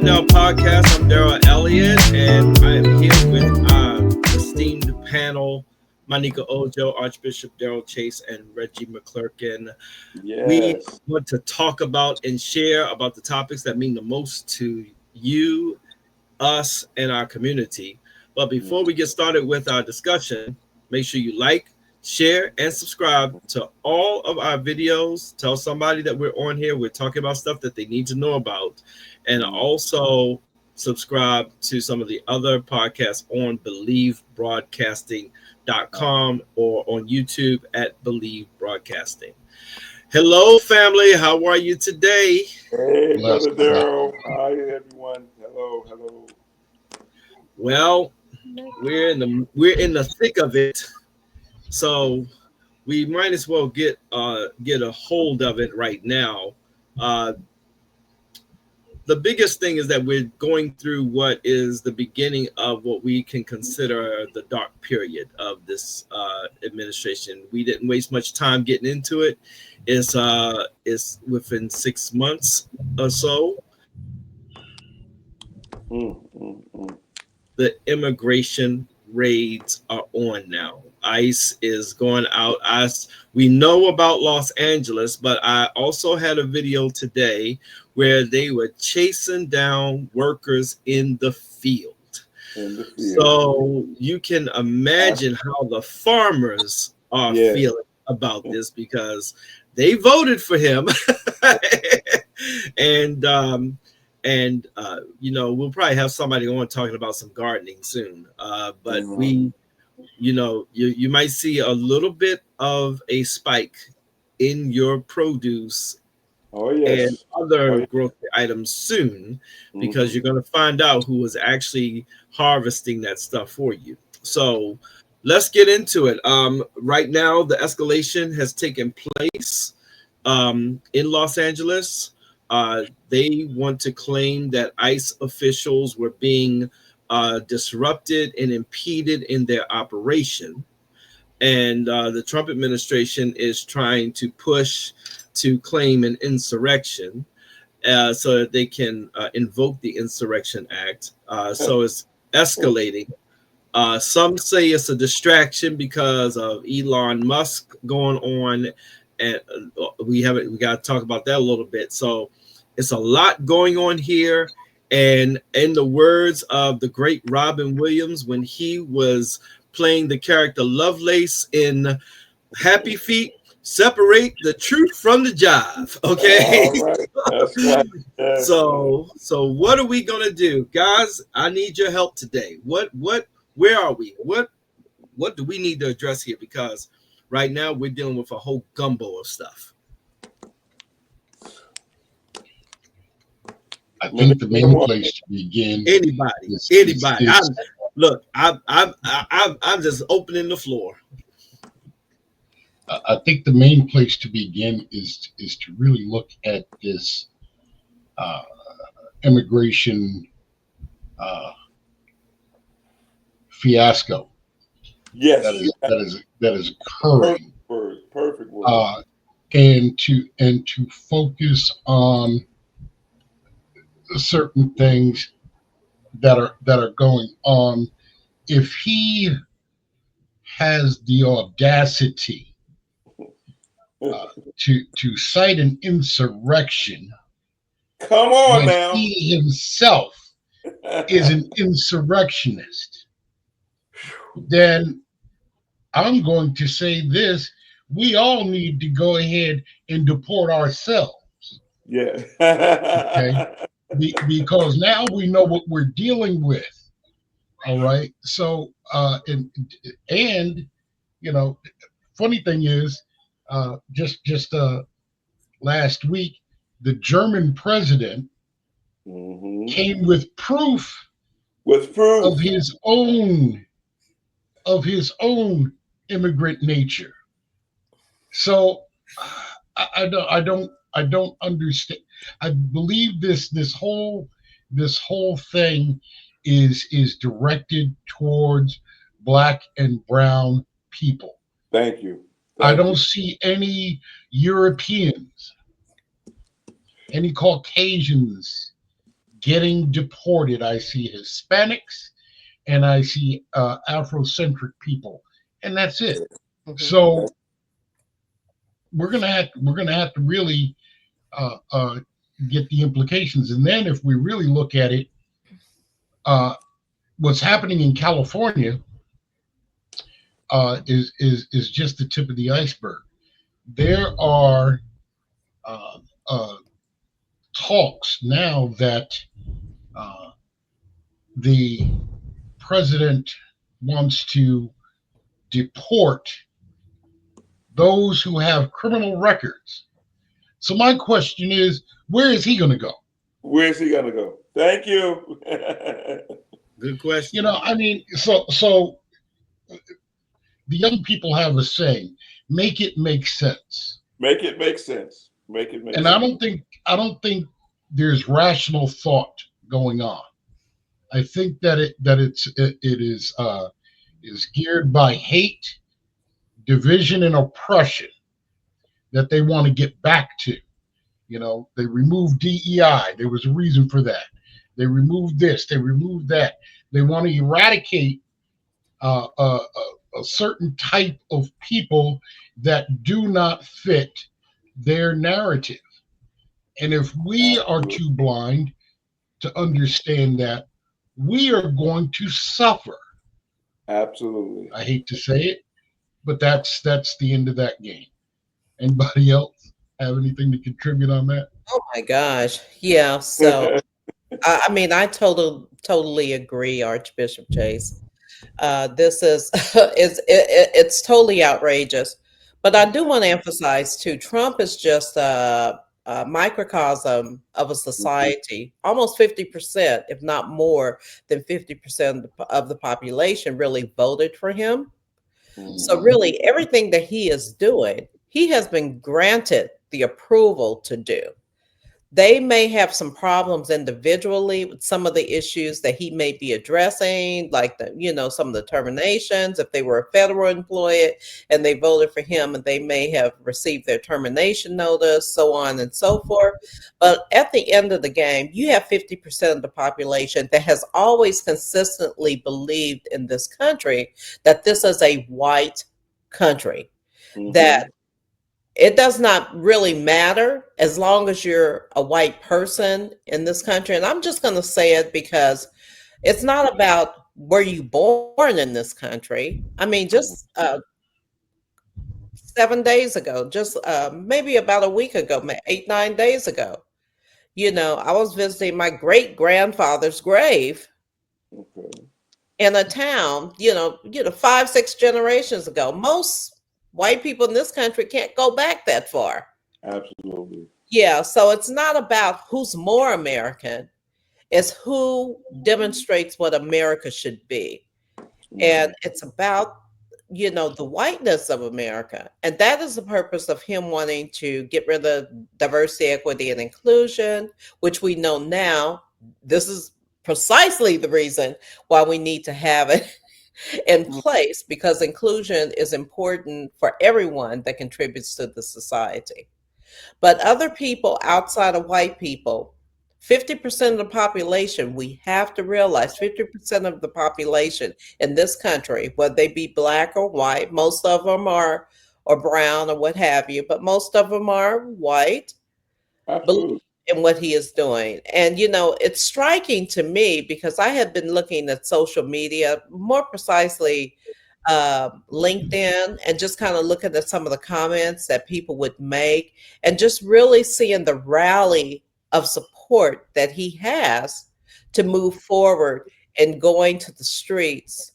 What Now podcast. I'm Darryl Elliott, and I am here with our esteemed panel, Myneca Ojo, Archbishop Darel Chase, and Regi McClurkin. Yes. We want to talk about and share about the topics that mean the most to you, us, and our community. But before we get started with our discussion, make sure you like, share, and subscribe to all of our videos. Tell somebody that we're on here. We're talking about stuff that they need to know about. And also subscribe to some of the other podcasts on BelieveBroadcasting.com or on YouTube at Believe Broadcasting. Hello, family. How are you today? Hey, Brother Darryl. Hi, everyone. Hello. Well, we're in the thick of it. So we might as well get a hold of it right now. The biggest thing is that we're going through what is the beginning of what we can consider the dark period of this administration. We didn't waste much time getting into it. It's within 6 months or so. The immigration raids are on now. ICE is going out. We know about Los Angeles, but I also had a video today where they were chasing down workers in the field. So you can imagine how the farmers are feeling about this, because they voted for him. and we'll probably have somebody on talking about some gardening soon. But you might see a little bit of a spike in your produce and other grocery items soon, because you're going to find out who was actually harvesting that stuff for you. So let's get into it. Right now, the escalation has taken place in Los Angeles. They want to claim that ICE officials were being disrupted and impeded in their operation. And the Trump administration is trying to push to claim an insurrection so that they can invoke the Insurrection Act. So it's escalating. Some say it's a distraction because of Elon Musk going on, and we got to talk about that a little bit. So it's a lot going on here. And in the words of the great Robin Williams, when he was playing the character Lovelace in Happy Feet, separate the truth from the jive. Okay. Right. That's right. So what are we gonna do, guys? I need your help today. Where are we? What do we need to address here? Because right now we're dealing with a whole gumbo of stuff. I think the main place to begin. Anybody. I'm just opening the floor. I think the main place to begin is to really look at this immigration fiasco. Yes, that is occurring. Perfect word. And to focus on certain things that are going on. If he has the audacity to cite an insurrection, come on now, he himself is an insurrectionist, then I'm going to say this: we all need to go ahead and deport ourselves. Yeah. Okay. Because now we know what we're dealing with. All right. So and funny thing is, just last week, the German president came with proof of his own immigrant nature. So I don't understand. I believe this whole thing is directed towards Black and brown people. Thank you. I don't see any Europeans, any Caucasians getting deported. I see Hispanics and I see Afrocentric people, and that's it. So we're gonna have to really uh, uh, get the implications, and then if we really look at it, uh, what's happening in California is just the tip of the iceberg. There are uh, uh, talks now that uh, the president wants to deport those who have criminal records. So my question is, where is he going to go? Where's he gonna go? Thank you. Good question. You know, I mean, so the young people have a saying: "Make it make sense." Make it make sense. Make it make And sense. I don't think there's rational thought going on. I think that it is geared by hate, division, and oppression that they want to get back to. You know, they removed DEI. There was a reason for that. They removed this. They removed that. They want to eradicate a certain type of people that do not fit their narrative. And if we are too blind to understand that, we are going to suffer. Absolutely. I hate to say it, but that's the end of that game. Anybody else have anything to contribute on that? Oh my gosh. Yeah. So, I mean, I totally agree, Archbishop Chase. This is it's totally outrageous. But I do want to emphasize too, Trump is just a microcosm of a society. Almost 50%, if not more than 50% of the population really voted for him. So really, everything that he is doing, he has been granted the approval to do. They may have some problems individually with some of the issues that he may be addressing, like some of the terminations. If they were a federal employee and they voted for him, and they may have received their termination notice, so on and so forth. But at the end of the game, you have 50% of the population that has always consistently believed in this country that this is a white country, that it does not really matter as long as you're a white person in this country. And I'm just going to say it because it's not about were you born in this country. I mean, just 7 days ago, just maybe about a week ago, 8, 9 days ago, I was visiting my great grandfather's grave in a town, 5, 6 generations ago. Most white people in this country can't go back that far. Absolutely. Yeah, so it's not about who's more American, it's who demonstrates what America should be. And it's about, the whiteness of America. And that is the purpose of him wanting to get rid of diversity, equity, and inclusion, which we know now, this is precisely the reason why we need to have it in place, because inclusion is important for everyone that contributes to the society. But other people outside of white people, 50% of the population, we have to realize 50% of the population in this country, whether they be black or white, most of them are, or brown or what have you, but most of them are white, believe in what he is doing. And, it's striking to me because I have been looking at social media, more precisely LinkedIn, and just kind of looking at some of the comments that people would make, and just really seeing the rally of support that he has to move forward and going to the streets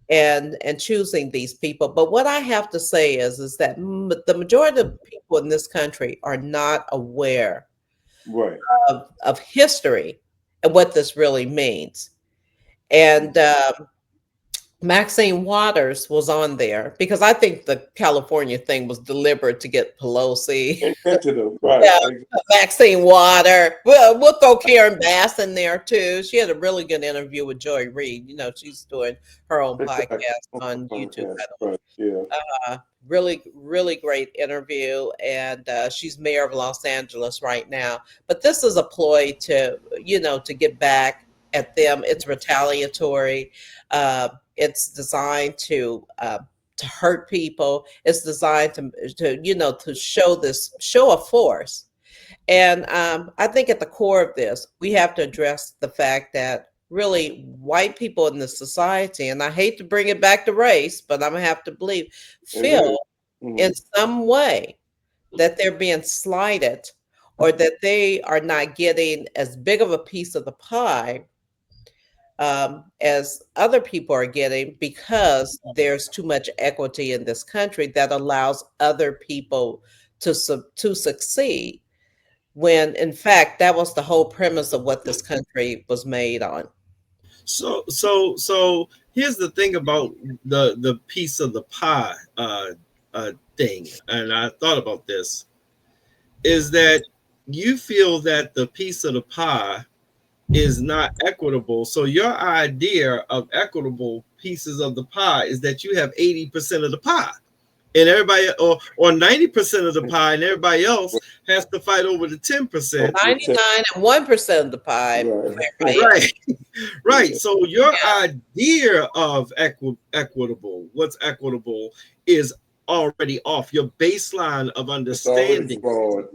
and choosing these people. But what I have to say is that the majority of people in this country are not aware of history and what this really means. And Maxine Waters was on there because I think the California thing was deliberate to get Pelosi. Intentional, right? Yeah, Maxine Water. Well, we'll throw Karen Bass in there too. She had a really good interview with Joy Reid. You know, she's doing her own podcast on YouTube. Right. Yeah. Really, really great interview, and she's mayor of Los Angeles right now. But this is a ploy to, you know, to get back at them. It's retaliatory. It's designed to hurt people. It's designed to you know, to show this show of force. And I think at the core of this, we have to address the fact that really white people in this society, and I hate to bring it back to race, but I'm gonna have to believe, feel in some way that they're being slighted or that they are not getting as big of a piece of the pie as other people are getting, because there's too much equity in this country that allows other people to succeed, when in fact that was the whole premise of what this country was made on. So here's the thing about the piece of the pie thing, and I thought about this, is that you feel that the piece of the pie is not equitable. So your idea of equitable pieces of the pie is that you have 80% of the pie, and everybody, or 90% of the pie, and everybody else has to fight over the 10%. 99 and 1% of the pie. Right. So your idea of equitable, what's equitable, is already off. Your baseline of understanding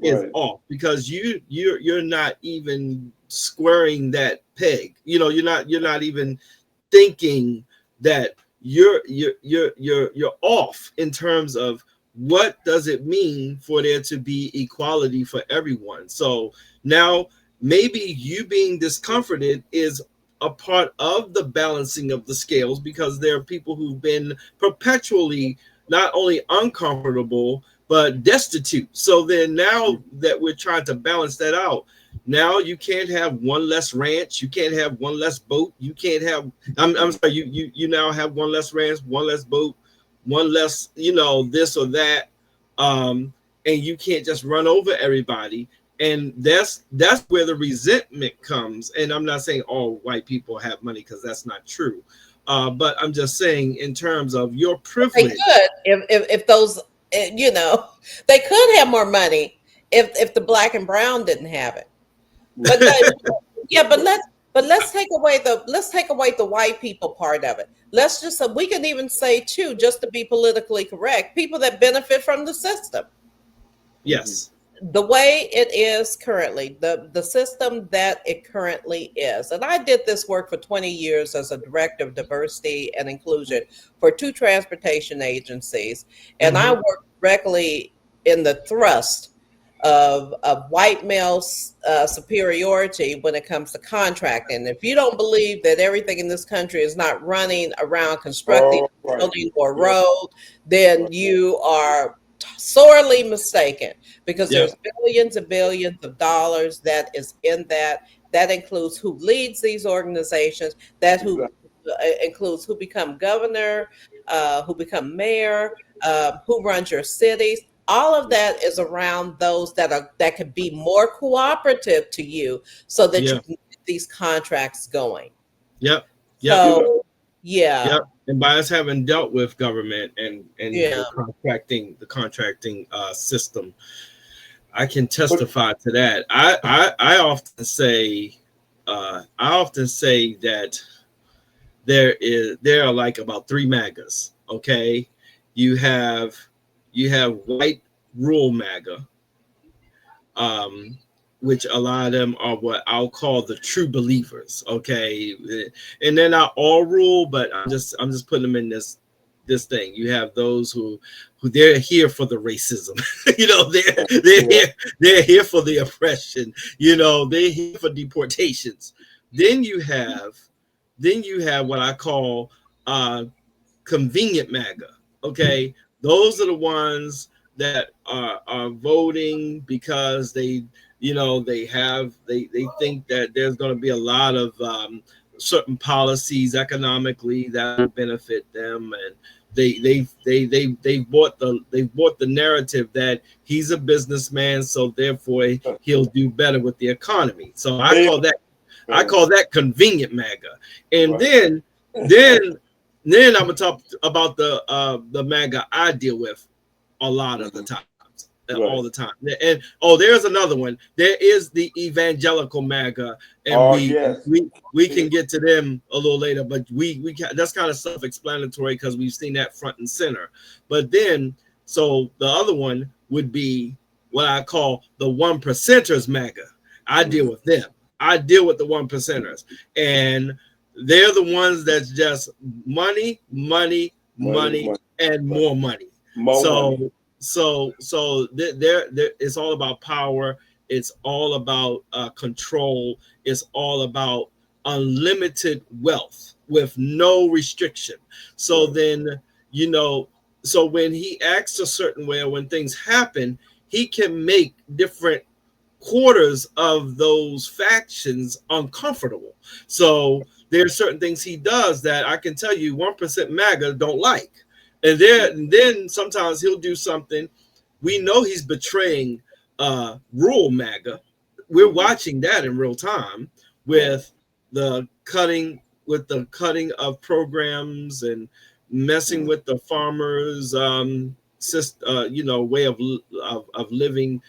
is off, because you're not even squaring that peg. You know, you're not even thinking that you're off in terms of what does it mean for there to be equality for everyone. So now maybe you being discomforted is a part of the balancing of the scales, because there are people who've been perpetually not only uncomfortable but destitute. So then now that we're trying to balance that out, now you can't have one less ranch, you can't have one less boat, you can't have I'm sorry, you now have one less ranch, one less boat, one less, you know, this or that, and you can't just run over everybody. And that's where the resentment comes. And I'm not saying all white people have money, because that's not true, but I'm just saying in terms of your privilege. They could, if those, you know, they could have more money if the black and brown didn't have it. But let's take away the white people part of it. Let's just, we can even say too, just to be politically correct, people that benefit from the system. Yes. The way it is currently, the system that it currently is. And I did this work for 20 years as a director of diversity and inclusion for 2 transportation agencies. And I worked directly in the thrust of white male superiority when it comes to contracting. If you don't believe that everything in this country is not running around constructing a building or road, then you are sorely mistaken, because there's billions and billions of dollars that is in that. That includes who leads these organizations, that who includes who become governor, who become mayor, who runs your cities. All of that is around those that could be more cooperative to you, so that you can get these contracts going. Yep. So, And by us having dealt with government and the contracting system, I can testify to that. I often say that there are like about 3 MAGAs. Okay, you have white rural MAGA, which a lot of them are what I'll call the true believers. Okay, and they're not all rural, but I'm just putting them in this thing. You have those who they're here for the racism. You know, they're here for the oppression. You know, they're here for deportations. Then you have what I call convenient MAGA. Okay, those are the ones that are voting because they think that there's going to be a lot of certain policies economically that will benefit them, and they bought the narrative that he's a businessman, so therefore he'll do better with the economy. So I call that convenient MAGA. And then I'm gonna talk about the MAGA I deal with a lot of the times. All the time. And there's another one. There is the evangelical MAGA, and we can get to them a little later, but we can, that's kind of self-explanatory because we've seen that front and center. But then, so the other one would be what I call the 1%ers MAGA. I deal with them. I deal with the 1%ers, and they're the ones that's just money, and more money. So there it's all about power. It's all about control. It's all about unlimited wealth with no restriction. So then, so when he acts a certain way, or when things happen, he can make different quarters of those factions uncomfortable. So there's certain things he does that I can tell you 1% MAGA don't like. And then sometimes he'll do something. We know he's betraying rural MAGA. We're watching that in real time with the cutting of programs and messing with the farmers' way of living.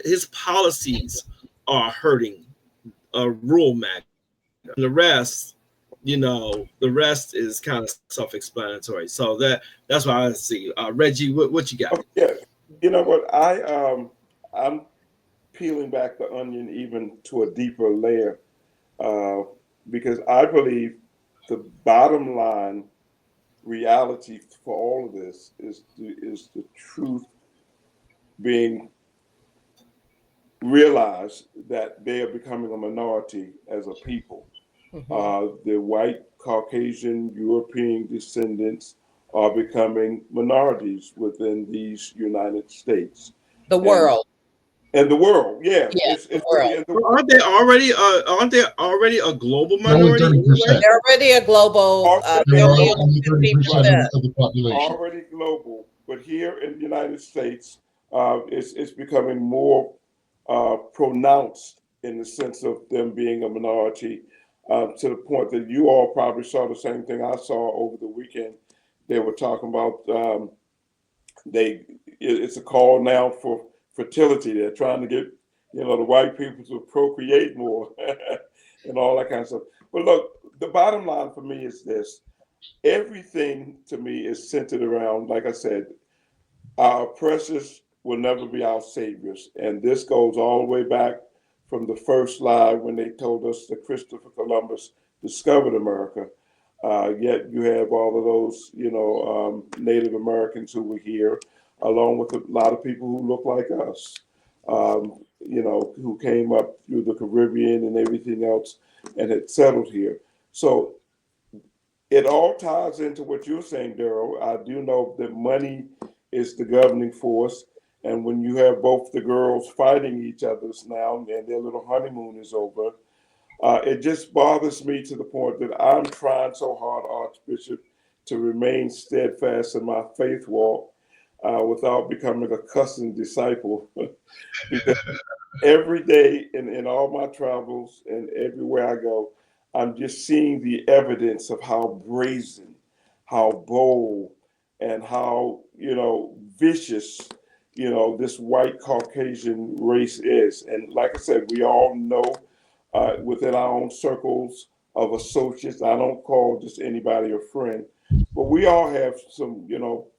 His policies are hurting rural MAGA. And the rest is kind of self-explanatory. So that's what I see. Reggie, what you got? Yeah, you know what, I'm peeling back the onion even to a deeper layer, because I believe the bottom line reality for all of this is the truth being realized that they are becoming a minority as a people. The white, Caucasian, European descendants are becoming minorities within these United States. The world. And the world, yeah. It's the world. Aren't they already a global minority? They're already a global. They're only 30% of the population. Already global, but here in the United States, it's becoming more pronounced in the sense of them being a minority, to the point that you all probably saw the same thing I saw over the weekend. They were talking about it's a call now for fertility. They're trying to get the white people to procreate more and all that kind of stuff. But look, the bottom line for me is this: everything to me is centered around, like I said, our oppressors will never be our saviors, and this goes all the way back from the first lie when they told us that Christopher Columbus discovered America. Yet you have all of those, Native Americans who were here, along with a lot of people who look like us, who came up through the Caribbean and everything else and had settled here. So it all ties into what you're saying, Darryl. I do know that money is the governing force. And when you have both the girls fighting each other now and their little honeymoon is over, it just bothers me to the point that I'm trying so hard, Archbishop, to remain steadfast in my faith walk without becoming a cussing disciple. Because every day in all my travels and everywhere I go, I'm just seeing the evidence of how brazen, how bold, and how, vicious this white Caucasian race is. And like I said, we all know within our own circles of associates, I don't call just anybody a friend, but we all have some,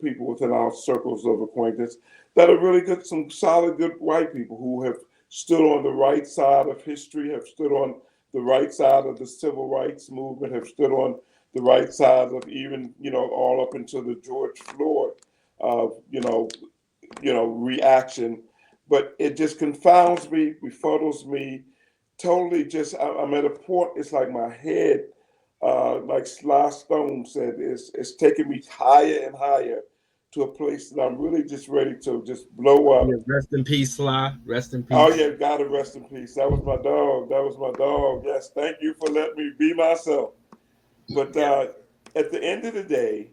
people within our circles of acquaintance that are really good, some solid, good white people who have stood on the right side of history, have stood on the right side of the civil rights movement, have stood on the right side of even, all up until the George Floyd, reaction. But it just confounds me, befuddles me, totally just, I'm at a point, it's like my head, like Sly Stone said, it's taking me higher and higher to a place that I'm really just ready to just blow up. Yeah, rest in peace, Sly. Rest in peace. Oh yeah, gotta rest in peace. That was my dog. That was my dog. Yes, thank you for letting me be myself. But at the end of the day,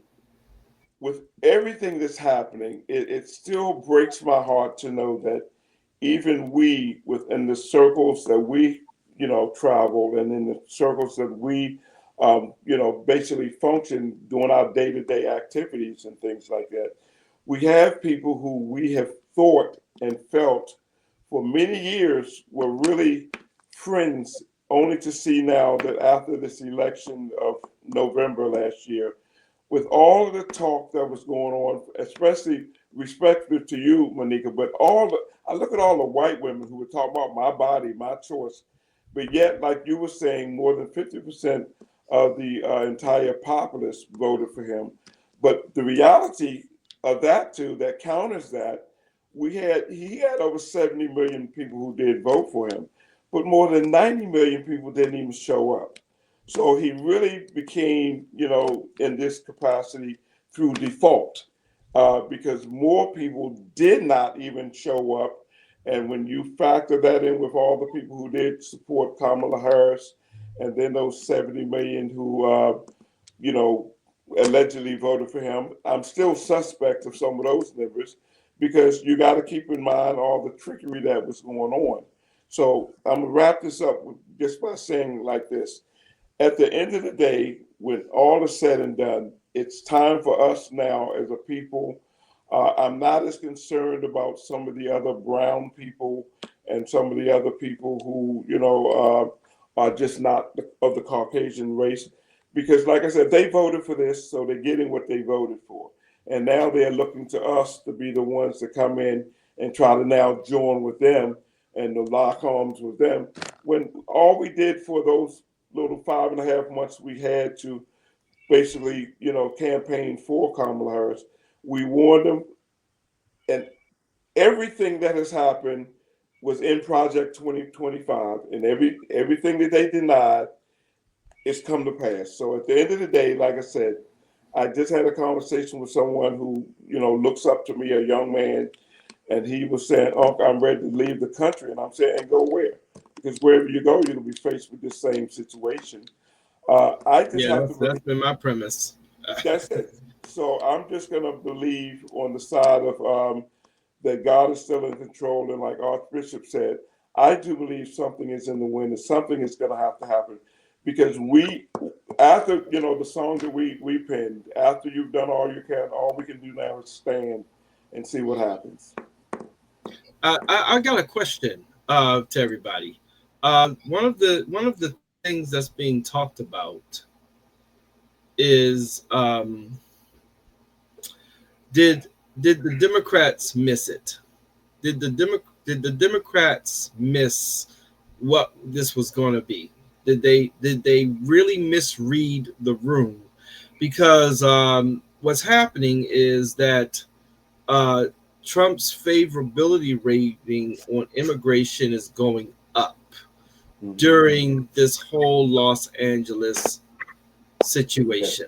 with everything that's happening, it still breaks my heart to know that even we, within the circles that we, travel, and in the circles that we, basically function doing our day-to-day activities and things like that, we have people who we have thought and felt for many years were really friends, only to see now that after this election of November last year, with all of the talk that was going on, especially respectful to you, Myneca, but I look at all the white women who were talking about my body, my choice, but yet, like you were saying, more than 50% of the entire populace voted for him. But the reality of that too, that counters that, he had over 70 million people who did vote for him, but more than 90 million people didn't even show up. So he really became, in this capacity through default, because more people did not even show up. And when you factor that in with all the people who did support Kamala Harris, and then those 70 million who, allegedly voted for him, I'm still suspect of some of those numbers, because you got to keep in mind all the trickery that was going on. So I'm going to wrap this up just by saying like this. At the end of the day, when all is said and done, it's time for us now as a people. I'm not as concerned about some of the other brown people and some of the other people who, are just not of the Caucasian race. Because like I said, they voted for this, so they're getting what they voted for. And now they're looking to us to be the ones to come in and try to now join with them and to lock arms with them. When all we did for those little 5.5 months we had to basically, campaign for Kamala Harris, we warned them, and everything that has happened was in Project 2025, and everything that they denied is come to pass. So at the end of the day, like I said, I just had a conversation with someone who, looks up to me, a young man, and he was saying, "Uncle, I'm ready to leave the country." And I'm saying, "And go where?" Because wherever you go, you're going to be faced with the same situation. I just have to believe. That's been my premise. That's it. So I'm just going to believe on the side of that God is still in control. And like Archbishop said, I do believe something is in the wind and something is going to have to happen. Because after, the songs that we penned, after you've done all you can, all we can do now is stand and see what happens. I got a question to everybody. One of the things that's being talked about is did the Democrats miss it? Did the Democrats miss what this was going to be? Did they really misread the room? Because what's happening is that Trump's favorability rating on immigration is going up during this whole Los Angeles situation.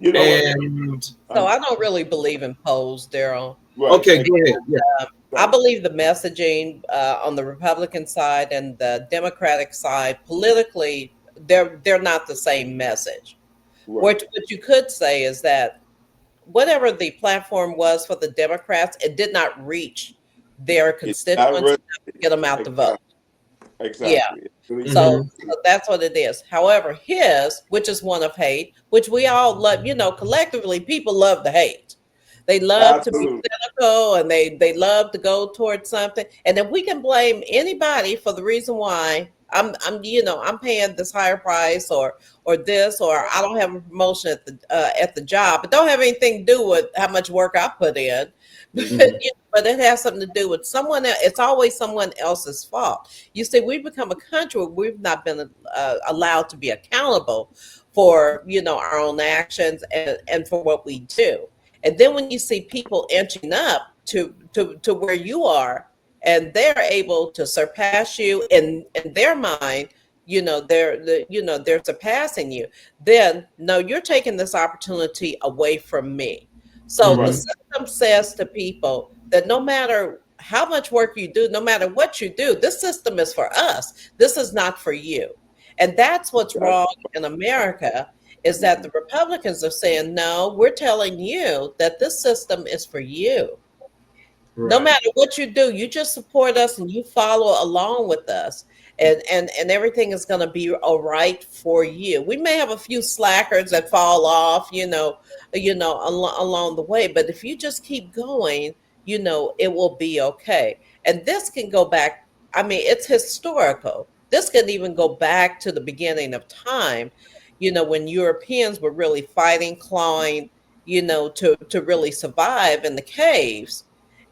So I don't really believe in polls, Darryl. Right. Okay, go ahead. Yeah. I believe the messaging on the Republican side and the Democratic side politically, they're not the same message. Right. What you could say is that whatever the platform was for the Democrats, it did not reach their constituents to get them out to vote. Exactly. Yeah. So that's what it is. However, his, which is one of hate, which we all love, collectively, people love to hate. They love to be cynical, and they love to go towards something. And if we can blame anybody for the reason why I'm paying this higher price or this, or I don't have a promotion at the job, but don't have anything to do with how much work I put in. But it has something to do with someone else. It's always someone else's fault. You see, we've become a country where we've not been allowed to be accountable for our own actions and for what we do. And then when you see people inching up to where you are, and they're able to surpass you in their mind, they're surpassing you. Then no, you're taking this opportunity away from me. So the Right. system says to people that no matter how much work you do, no matter what you do, this system is for us. This is not for you. And that's what's wrong in America, is that the Republicans are saying, no, we're telling you that this system is for you. No Right. matter what you do, you just support us and you follow along with us, and everything is going to be all right for you. We may have a few slackers that fall off, along the way, but if you just keep going, it will be okay. And this can go back. I mean, it's historical. This can even go back to the beginning of time, when Europeans were really fighting, clawing, to really survive in the caves.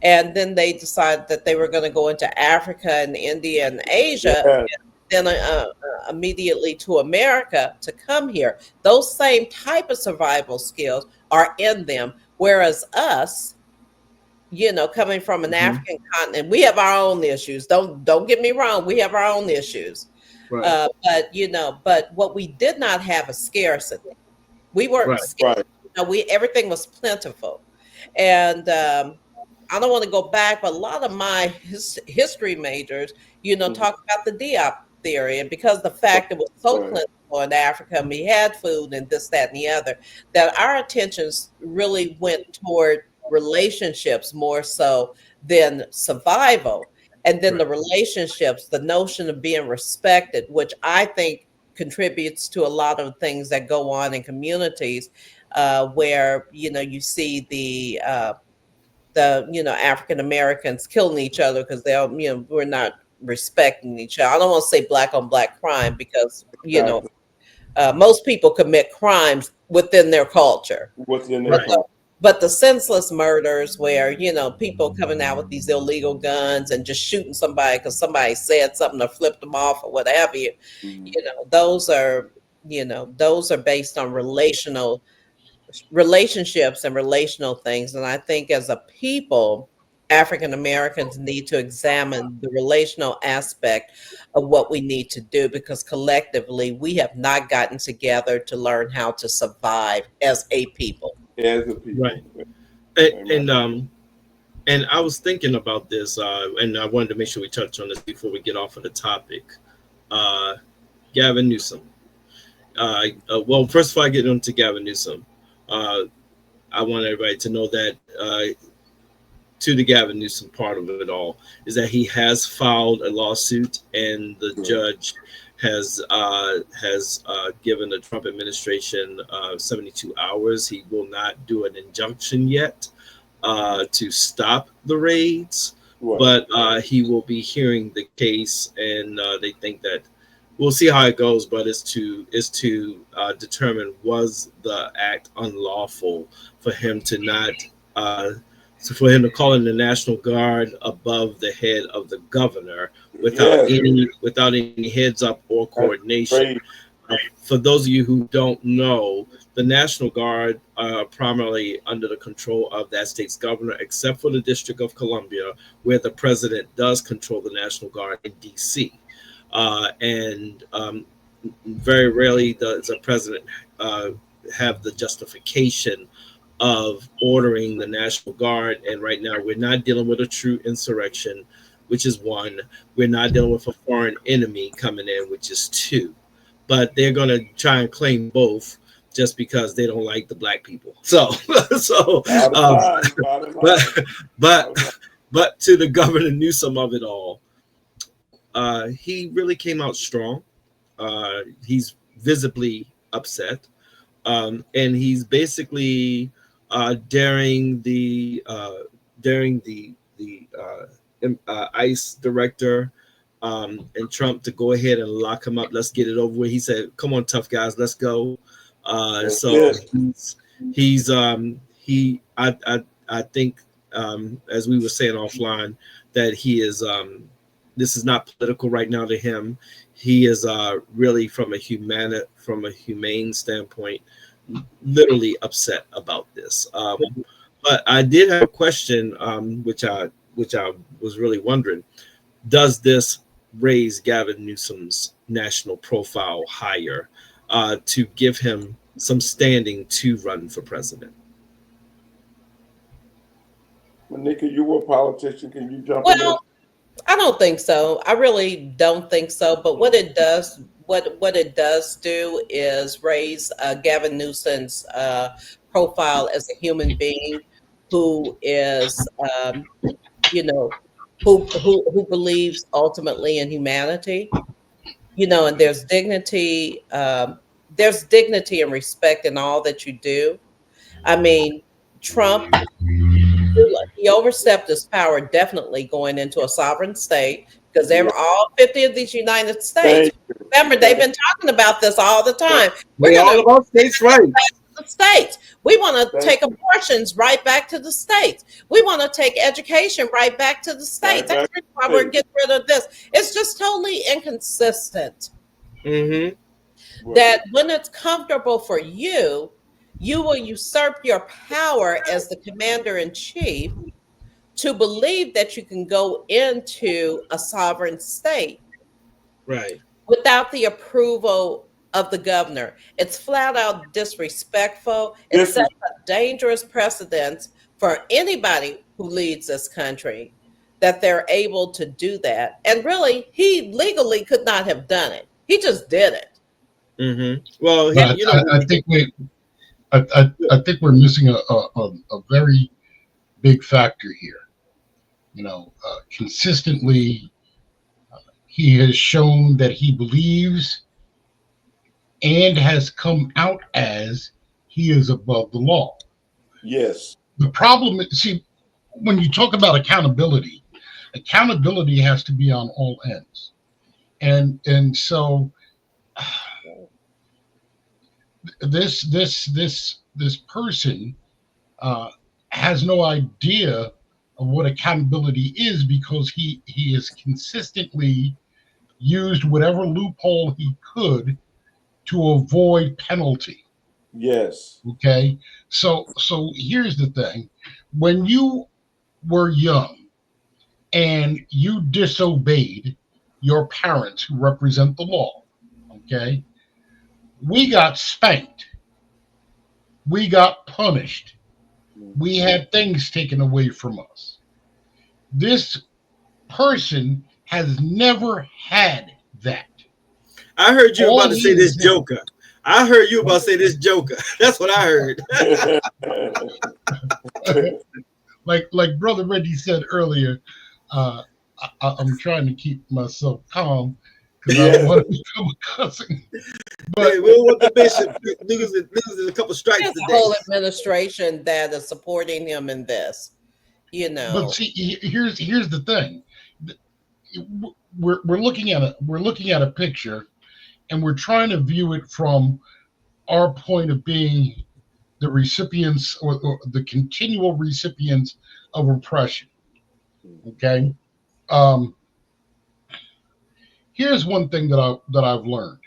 And then they decided that they were going to go into Africa and India and Asia, Yeah. and then immediately to America to come here. Those same type of survival skills are in them, whereas us, coming from an African continent, we have our own issues. Don't get me wrong, we have our own issues. Right. But what we did not have is scarcity. We weren't Right. scarce. Right. Everything was plentiful, and I don't want to go back, but a lot of my history majors, talk about the Diop theory, and because the fact it was so Right. plentiful in Africa, and we had food and this, that, and the other, that our attentions really went toward relationships more so than survival. And then the relationships, the notion of being respected, which I think contributes to a lot of things that go on in communities, where you see the African Americans killing each other because we're not respecting each other. I don't want to say black on black crime, because Exactly. most people commit crimes within their culture. What's in Right. there? But the senseless murders where, people coming out with these illegal guns and just shooting somebody because somebody said something or flipped them off or what have you, those are based on relationships and relational things. And I think as a people, African Americans need to examine the relational aspect of what we need to do, because collectively we have not gotten together to learn how to survive as a people. As a people. Right. And I was thinking about this, and I wanted to make sure we touch on this before we get off of the topic. Gavin Newsom. Well, first of all, I get into Gavin Newsom. I want everybody to know that to the Gavin Newsom part of it all is that he has filed a lawsuit, and the judge has given the Trump administration 72 hours. He will not do an injunction yet to stop the raids, but he will be hearing the case, and they think that we'll see how it goes. But it's to determine, was the act unlawful for him to not for him to call in the National Guard above the head of the governor without any heads up or coordination. For those of you who don't know, the National Guard are primarily under the control of that state's governor, except for the District of Columbia, where the president does control the National Guard in D.C. And very rarely does the president have the justification of ordering the National Guard. And right now, we're not dealing with a true insurrection, which is one. We're not dealing with a foreign enemy coming in, which is two. But they're going to try and claim both just because they don't like the black people. But to the Governor Newsom of it all, he really came out strong. He's visibly upset, and he's basically daring the ICE director and Trump to go ahead and lock him up. Let's get it over with. He said, "Come on, tough guys, let's go." So I think as we were saying offline, that he is this is not political right now to him. He is really from a humane standpoint, literally upset about this. But I did have a question, which I was really wondering: does this raise Gavin Newsom's national profile higher to give him some standing to run for president? Myneca, you were a politician. Can you jump in there? Well, I don't think so. I really don't think so. But what it does do is raise Gavin Newsom's profile as a human being who is, you know, who believes ultimately in humanity. And there's dignity and respect in all that you do. I mean, Trump, he overstepped his power definitely going into a sovereign state because they Yeah. were all 50 of these United States. Thank you. Remember, they've been talking about this all the time. We're We're going all to about states' rights. the states. We want to Thank take you. abortions right back to the states. We want to take education right back to the states. Right That's back why to we're states. getting rid of this. It's just totally inconsistent Mm-hmm. that when it's comfortable for you, you will usurp your power as the commander in chief to believe that you can go into a sovereign state Right. without the approval of the governor. It's flat out disrespectful. It This sets is a dangerous precedent for anybody who leads this country that they're able to do that. And really, he legally could not have done it. He just did it. Mm-hmm. Well, But I think we're missing a very big factor here. Consistently, he has shown that he believes and has come out as he is above the law. yes. The problem is, see, when you talk about accountability has to be on all ends. And so this person has no idea of what accountability is because he has consistently used whatever loophole he could to avoid penalty. Yes. Okay, so here's the thing: when you were young and you disobeyed your parents who represent the law, okay, we got spanked, we got punished, we had things taken away from us. This person has never had that. I heard you All about to say he this has had, Joker. I heard you about to say this Joker. That's what I heard. like Brother Reggie said earlier, I'm trying to keep myself calm because I don't Yeah. want to become a cousin. But Hey, we don't want the bishop losing a couple strikes There's a today. whole administration that is supporting him in this, you but know. see, here's the thing: we're looking at a picture, and we're trying to view it from our point of being the recipients or the continual recipients of oppression. Okay. Um, Here's one thing that I've learned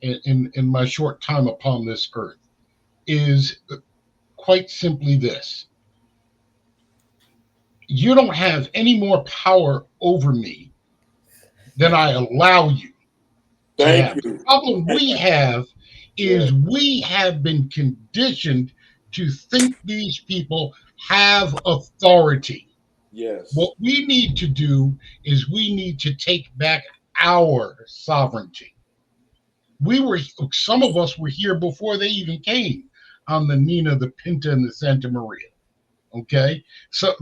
in my short time upon this earth is quite simply this: you don't have any more power over me than I allow you to Thank have. The you. problem we have Yeah. is we have been conditioned to think these people have authority. Yes. What we need to do is we need to take back our sovereignty. Some of us were here before they even came on the Nina, the Pinta, and the Santa Maria. Okay, so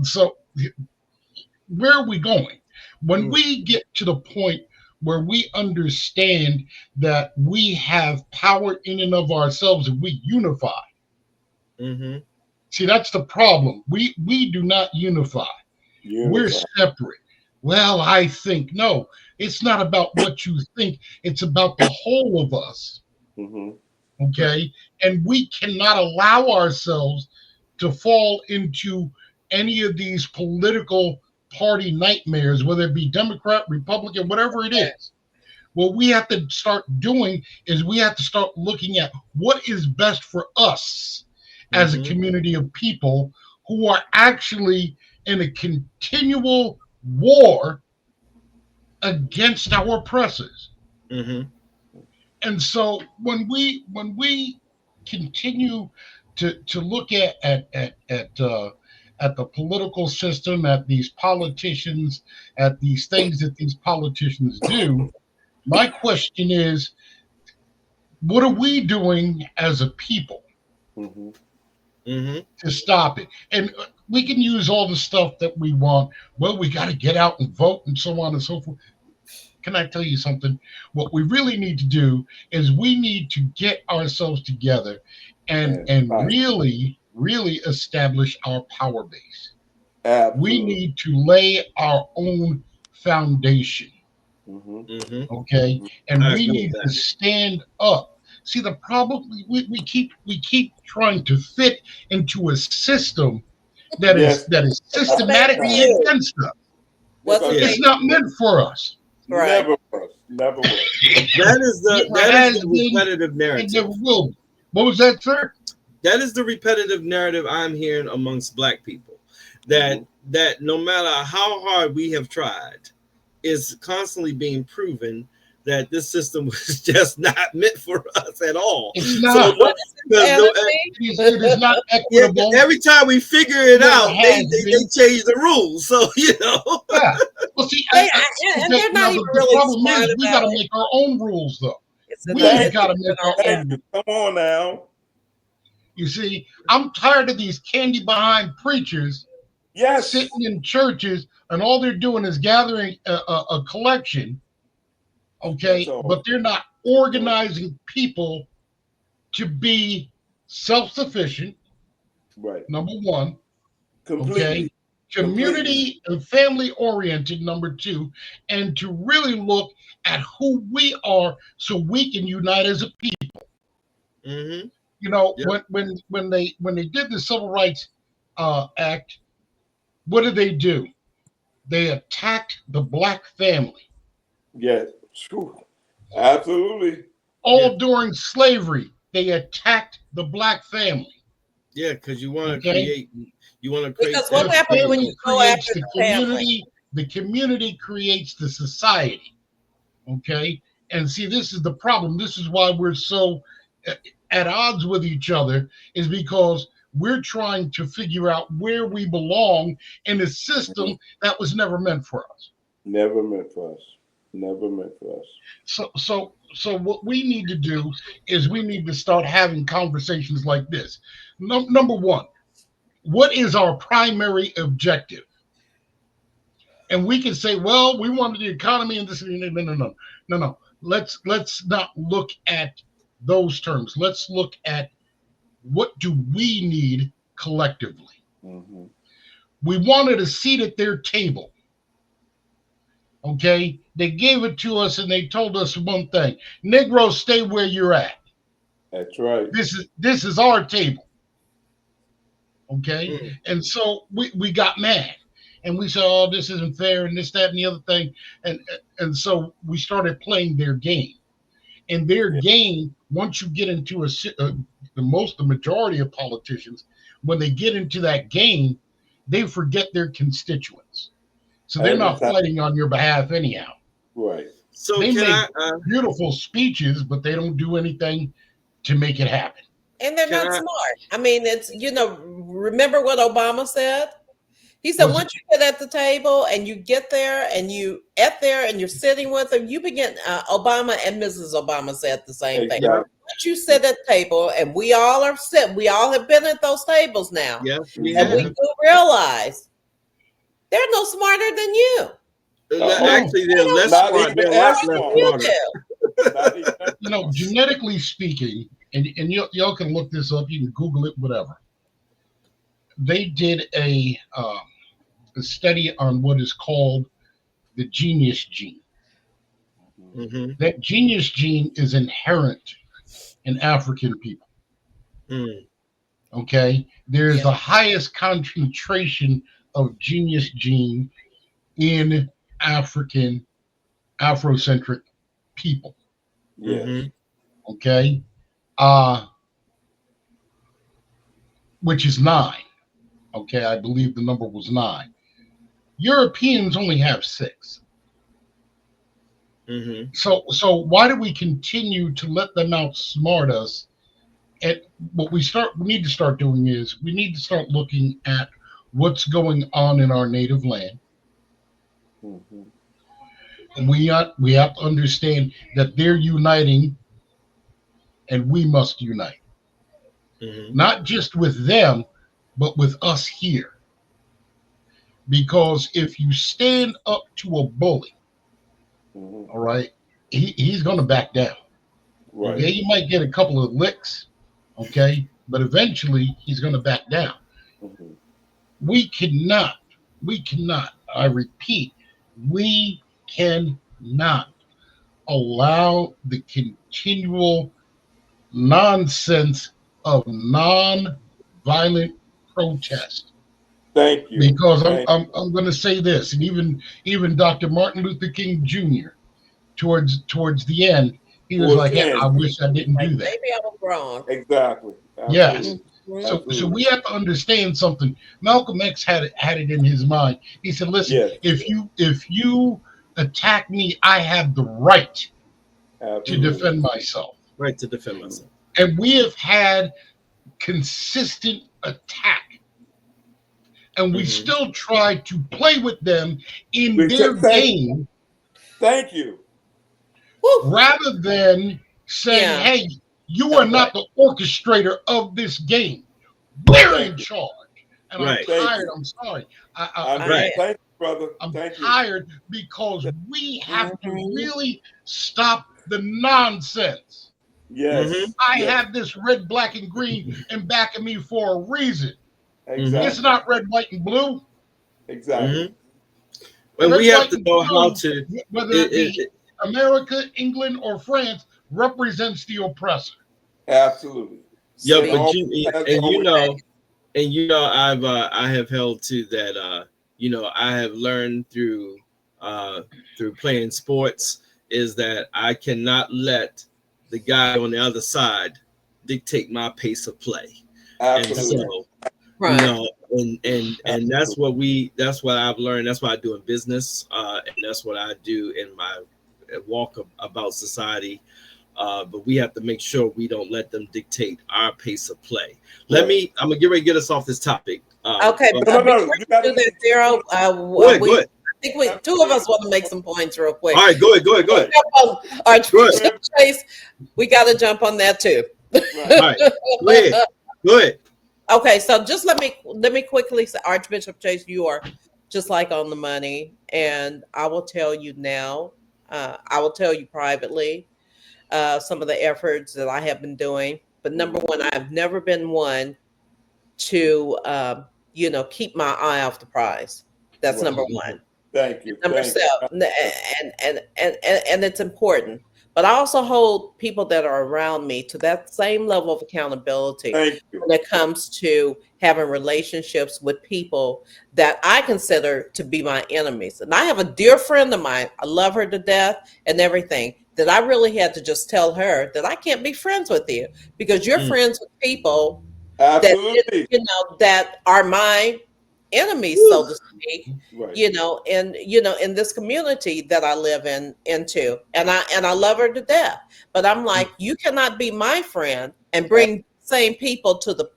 where are we going? When we get to the point where we understand that we have power in and of ourselves and we unify. Mm-hmm. See, that's the problem. We do not unify. We're Unified. separate. Well, I think no. It's not about what you think. It's about the whole of us. Mm-hmm. Okay, and we cannot allow ourselves to fall into any of these political party nightmares, whether it be Democrat, Republican, whatever it is. What we have to start doing is we have to start looking at what is best for us as a Mm-hmm. community of people who are actually in a continual war against our oppressors. Mm-hmm. And so when we continue to look at at the political system, at these politicians, at these things that these politicians do. My question is, what are we doing as a people to stop it? And we can use all the stuff that we want. Well, we got to get out and vote and so on and so forth. Can I tell you something? What we really need to do is we need to get ourselves together and really establish our power base. Absolutely. We need to lay our own foundation. Okay, and we need to stand up. See, the problem, we keep trying to fit into a system that is systematically against us. It's not meant for us. Right. Never was. That is the repetitive narrative. Never will. What was that, sir? That is the repetitive narrative I'm hearing amongst Black people. That no matter how hard we have tried, is constantly being proven that this system was just not meant for us at all. It's not. It is not equitable. Every time we figure it out, they change the rules. So, Yeah. Well, see, and they're not even really the problem smart is we got to make our own rules, though. We got to make our own. Come on now. You see, I'm tired of these candy behind preachers sitting in churches, and all they're doing is gathering a collection, okay? But they're not organizing people to be self-sufficient, right? Number one. Completely. Okay? Community and family-oriented, number two, and to really look at who we are so we can unite as a people. When they did the Civil Rights Act, what did they do? They attacked the Black family. Yeah, true. Absolutely. All during slavery, they attacked the Black family. Yeah, because you want to create. Because what happens when you go after the family? The community creates the society. Okay, and see, this is the problem. This is why we're so at odds with each other, is because we're trying to figure out where we belong in a system that was never meant for us. Never meant for us. Never meant for us. So what we need to do is we need to start having conversations like this. Number one, what is our primary objective? And we can say, well, we wanted the economy and this. No. Let's not look at those terms. Let's look at what do we need collectively. We wanted a seat at their table. Okay, they gave it to us and they told us one thing: Negroes, stay where you're at. That's right. This is our table. Okay, and so we got mad and we said, oh, this isn't fair, and this, that, and the other thing, and so we started playing their game. And their game, once you get into the majority of politicians, when they get into that game, they forget their constituents. So they're not fighting on your behalf anyhow. Right. So they make beautiful speeches, but they don't do anything to make it happen. And they're not smart. I mean, it's, remember what Obama said? He said, once you get at the table and you get there and you're sitting with them, you begin, Obama and Mrs. Obama said the same thing. Once you sit at the table, and we all have been at those tables now. Yeah, and we do realize they're no smarter than you. Actually, they're less smart. They're less smarter. Genetically speaking, and y'all can look this up, you can Google it, whatever. They did a study on what is called the genius gene. That genius gene is inherent in African people. Okay, there's the highest concentration of genius gene in Afrocentric people. Okay, which is 9. Okay, I believe the number was 9. Europeans only have 6. So why do we continue to let them outsmart us? And what we need to start doing is we need to start looking at what's going on in our native land. Mm-hmm. And we have to understand that they're uniting and we must unite. Mm-hmm. Not just with them, but with us here. Because if you stand up to a bully, Mm-hmm. all right, he's going to back down. Right. Yeah, you might get a couple of licks, okay, but eventually he's going to back down. Mm-hmm. We cannot, I repeat, we cannot allow the continual nonsense of non-violent protest. Thank you. Because Thank I'm going to say this, and even Dr. Martin Luther King Jr. towards the end, he was Towards like, the "Yeah, I end. wish I didn't Like do that." maybe I was wrong. Exactly. Yes. Absolutely. Mhm. So Absolutely. we have to understand something. Malcolm X had it in his mind. He said, "Listen, Yes. if you attack me, I have the right to Absolutely. defend myself." Right, to defend myself. And we have had consistent attack, and we Mhm. still try to play with them in We their thank, game thank you. Whew. rather than saying, Yeah. "Hey, you are Okay. not the orchestrator of this game. We're in Thank you. charge." And I'm Right. Thank tired. you. I'm sorry. Right. Thank you, brother. I'm Thank you. tired because we have to Mhm. really stop the nonsense. Yes. Mm-hmm. I Yes. have this red, black, and green in back of me for a reason. Exactly. It's not red, white, and blue. Exactly. Mm-hmm. And Red, we have white, to and know how blue, to. whether It, it it, be it- America, England, or France, represents the oppressor. Absolutely. yeah, And Sweet. but all you has and you always know I have held to that. I have learned through playing sports is that I cannot let the guy on the other side dictate my pace of play, and absolutely. so you Right. know and that's what I've learned. That's what I do in business, and that's what I do in my walk about society. But we have to make sure we don't let them dictate our pace of play. Right. I'm gonna get ready to get us off this topic. Okay. But No, no, Before no. You you got do to that, Daryl, go ahead, go ahead. I think we two of us want to make some points real quick. All right, go ahead, go ahead, go ahead. Jump on Archbishop Chase. We got to jump on that too. All right, go ahead, go ahead. Okay, so just let me quickly say, Archbishop Chase, you are just like on the money, and I will tell you now. I will tell you privately some of the efforts that I have been doing. But number one, I've never been one to keep my eye off the prize. That's Right. number one. Thank you. Number Thank you. seven, and it's important. But I also hold people that are around me to that same level of accountability Thank you. when it comes to having relationships with people that I consider to be my enemies. And I have a dear friend of mine, I love her to death and everything, that I really had to just tell her that I can't be friends with you because you're friends with people Absolutely. that are my enemies, so to speak, Right. in this community that I live into, and I love her to death. But I'm like, you cannot be my friend and bring same people to the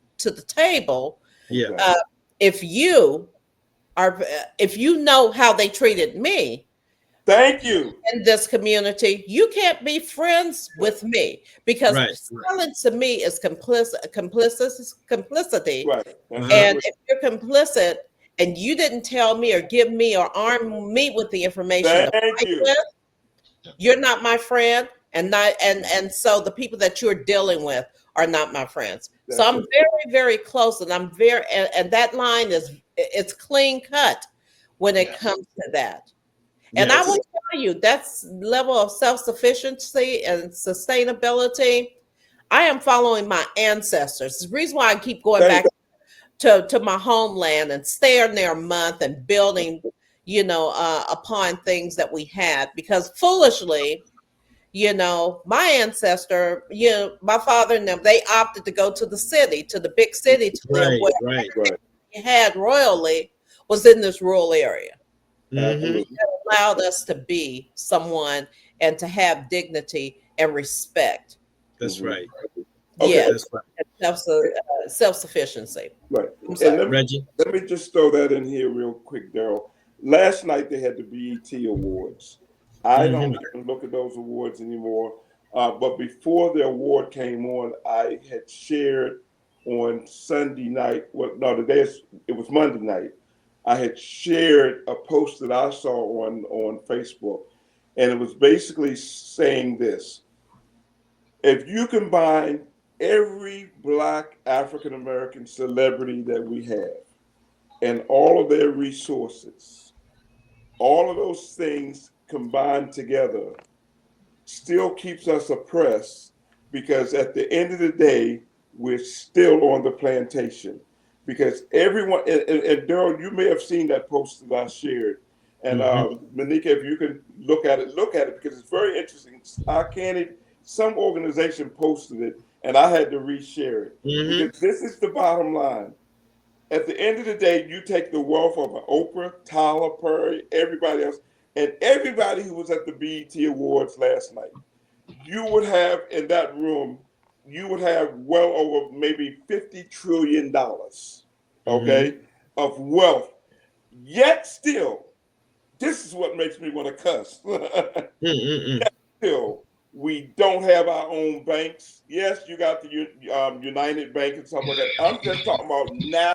table Yeah. if you know how they treated me Thank you. in this community. You can't be friends with me because Right. silence to me is complicity. Right. And if you're complicit and you didn't tell me or give me or arm me with the information to Thank fight you. with, you're not my friend, and so the people that you're dealing with are not my friends. So I'm very, very close, and I'm very and that line it's clean cut when it comes to that. And I Yes. will tell you, that's level of self-sufficiency and sustainability. I am following my ancestors. The reason why I keep going back to my homeland and staying there a month and building, upon things that we had, because foolishly, my ancestor, my father and them, they opted to go to the big city to live, where Right. we had royally was in this rural area. Mm-hmm. That allowed us to be someone and to have dignity and respect. That's right. Okay. Yeah, That's right. self-sufficiency. Right. I'm sorry. And Reggie. let me just throw that in here real quick, Darryl. Last night they had the BET Awards. I don't even look at those awards anymore. But before the award came on, I had shared on Sunday night. Well, no, it was Monday night. I had shared a post that I saw on Facebook, and it was basically saying this: if you combine every Black African American celebrity that we have and all of their resources, all of those things combined together still keeps us oppressed, because at the end of the day, we're still on the plantation. Because everyone, and Darryl, you may have seen that post that I shared. And Myneca, if you can look at it because it's very interesting. I can't even, some organization posted it and I had to reshare it. Because this is the bottom line. At the end of the day, you take the wealth of an Oprah, Tyler Perry, everybody else, and everybody who was at the BET Awards last night. You would have in that room, you would have well over maybe $50 trillion, okay, of wealth. Yet still, this is what makes me want to cuss. Yet still, we don't have our own banks. Yes, you got the United Bank and stuff like that. I'm just talking about now.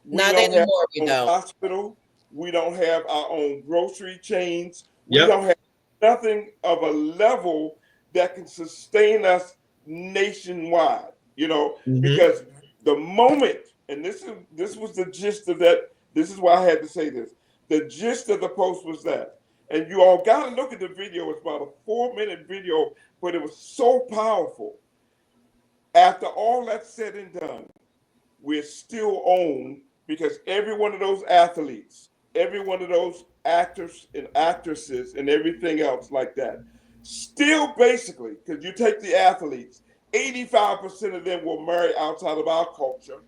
Not anymore, we don't. Hospital. We don't have our own grocery chains. We don't have nothing of a level that can sustain us nationwide, because the moment, and this was the gist of that, this is why I had to say this. The gist of the post was that, and you all got to look at the video. It's about a 4-minute video, but it was so powerful. After all that's said and done, we're still owned, because every one of those athletes, every one of those actors and actresses and everything else like that, still basically, because you take the athletes, 85% of them will marry outside of our culture,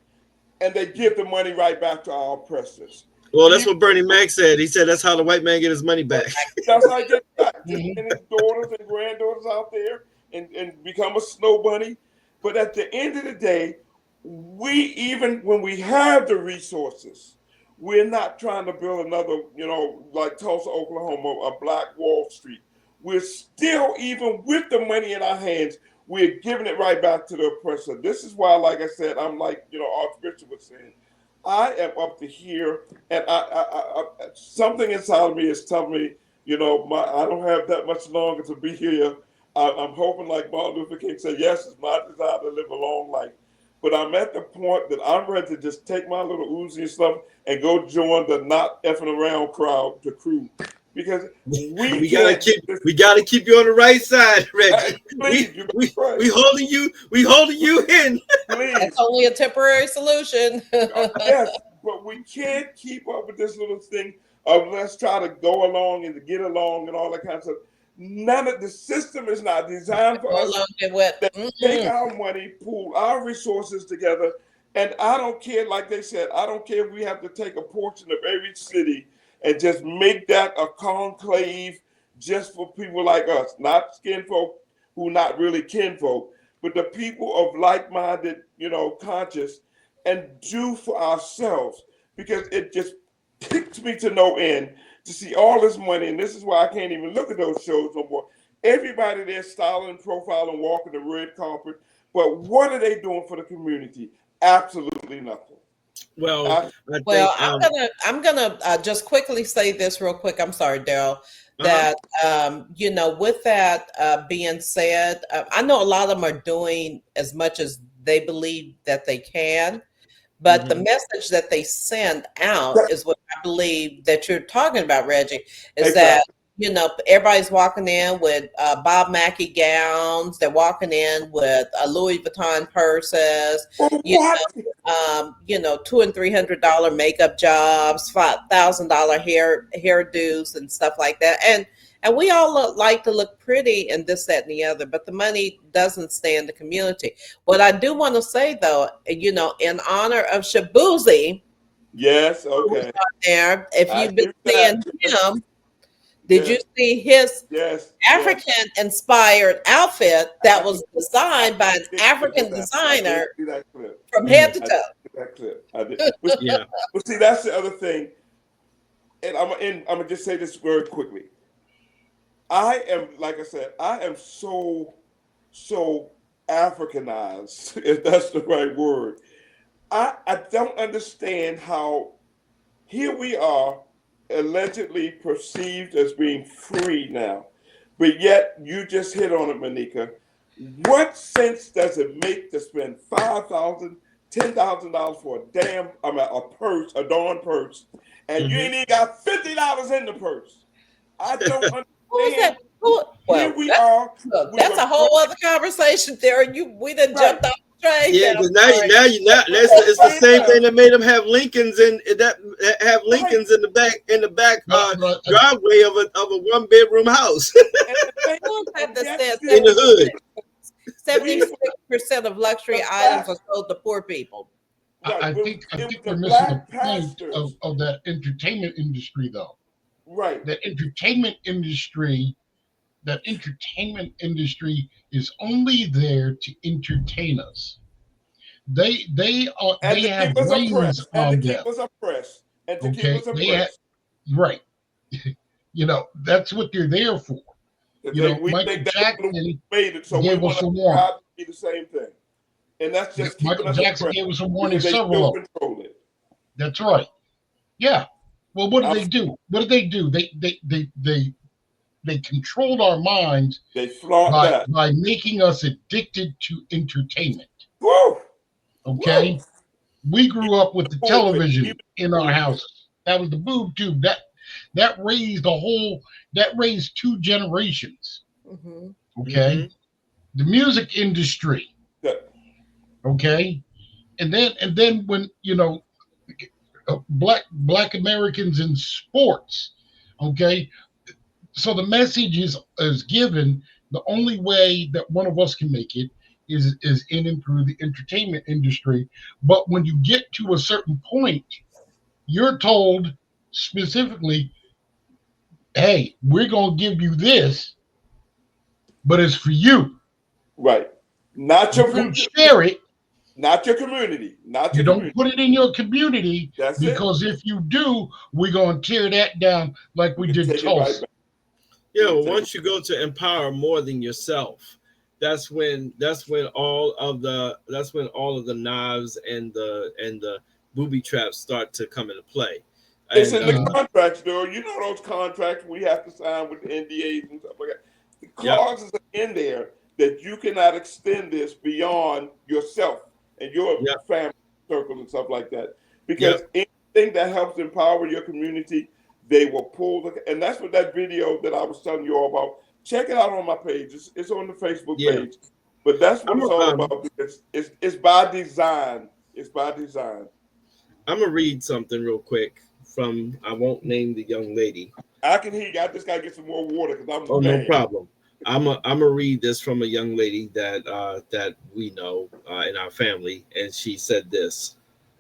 and they give the money right back to our oppressors. Well, that's what Bernie Mac said. He said that's how the white man get his money back. That's how I get it back. Just send his daughters and granddaughters out there and become a snow bunny. But at the end of the day, even when we have the resources, we're not trying to build another, like Tulsa, Oklahoma, a Black Wall Street. We're still, even with the money in our hands, we're giving it right back to the oppressor. This is why, like I said, I'm like, Archbishop was saying, I am up to here, and I something inside of me is telling me, I don't have that much longer to be here. I'm hoping, like Martin Luther King said, yes, it's my desire to live a long life. But I'm at the point that I'm ready to just take my little Uzi and stuff and go join the not effing around crowd, the crew, because we gotta keep you on the right side, Reggie. Please, we holding you in. Please. It's only a temporary solution. Yes, but we can't keep up with this little thing of let's try to go along and get along and all that kind of stuff. None of the system is not designed for us. Take our money, pool our resources together, and I don't care. Like they said, I don't care if we have to take a portion of every city and just make that a conclave just for people like us, not skin folk who not really kinfolk, but the people of like-minded, conscious, and do for ourselves, because it just ticks me to no end to see all this money, and this is why I can't even look at those shows no more. Everybody there styling, profiling, walking the red carpet, but what are they doing for the community? Absolutely nothing. Well, I'm gonna just quickly say this real quick. I'm sorry, Darryl. That with that being said, I know a lot of them are doing as much as they believe that they can. But the message that they send out is what I believe that you're talking about, Reggie, is that, everybody's walking in with Bob Mackie gowns. They're walking in with Louis Vuitton purses, $200 and $300 makeup jobs, $5,000 hairdos and stuff like that. And we all like to look pretty and this, that, and the other, but the money doesn't stay in the community. What I do want to say, though, in honor of Shabuzi, yes, okay, there, if you've been seeing him, Did you see his yes, African-inspired outfit that was designed by an African designer see that clip. from head to I toe? did see that clip. I did. But, Yeah. but see, that's the other thing. And I'm gonna just say this very quickly. I am, like I said, I am so Africanized, if that's the right word. I don't understand how here we are allegedly perceived as being free now, but yet you just hit on it, Myneca. What sense does it make to spend $5,000, $10,000 for a purse, a darn purse, and you ain't even got $50 in the purse? I don't understand. Who's that? Here we are. That's a whole other conversation there. We done jumped off the train. Yeah, because now it's the same thing that made them have Lincolns in in the back driveway of a 1-bedroom house in the hood. 76% of luxury items are sold to poor people. I think we're missing the point of that entertainment industry, though. Right. That entertainment industry is only there to entertain us. They have reins on them. Keep us oppressed. And to keep us oppressed. Right. That's what they're there for. Michael Jackson made it, so gave us a warning. Be the same thing. And that's just Michael Jackson gave us a warning several of them. That's right. Yeah. Well, what do they do? What do they do? They controlled our minds by making us addicted to entertainment. Woo! Okay? Woo! We grew up with the television in our houses. That was the boob tube. That raised 2 generations. Mm-hmm. Okay? Mm-hmm. The music industry. Yeah. Okay? And then when, black Americans in sports, okay? So the message is given. The only way that one of us can make it is in and through the entertainment industry. But when you get to a certain point, you're told specifically, hey, we're going to give you this, but it's for you. Right. Not your don't share it. Not your community. You don't put it in your community. Because if you do, we're going to tear that down like we did Tulsa. Yeah, well, once you go to empower more than yourself, that's when all of the knives and the booby traps start to come into play. It's in the contracts, though. You know those contracts we have to sign with the NDAs and stuff like that. The clauses are in there that you cannot extend this beyond yourself and your family circle and stuff like that. Because anything that helps empower your community, they will pull. And that's what that video that I was telling you all about. Check it out on my page. It's on the Facebook page. But that's what it's all about. Because it's by design. It's by design. I'm going to read something real quick from, I won't name the young lady. I can hear you. I just got to get some more water because I'm no problem. I'm gonna read this from a young lady that we know in our family, and she said this.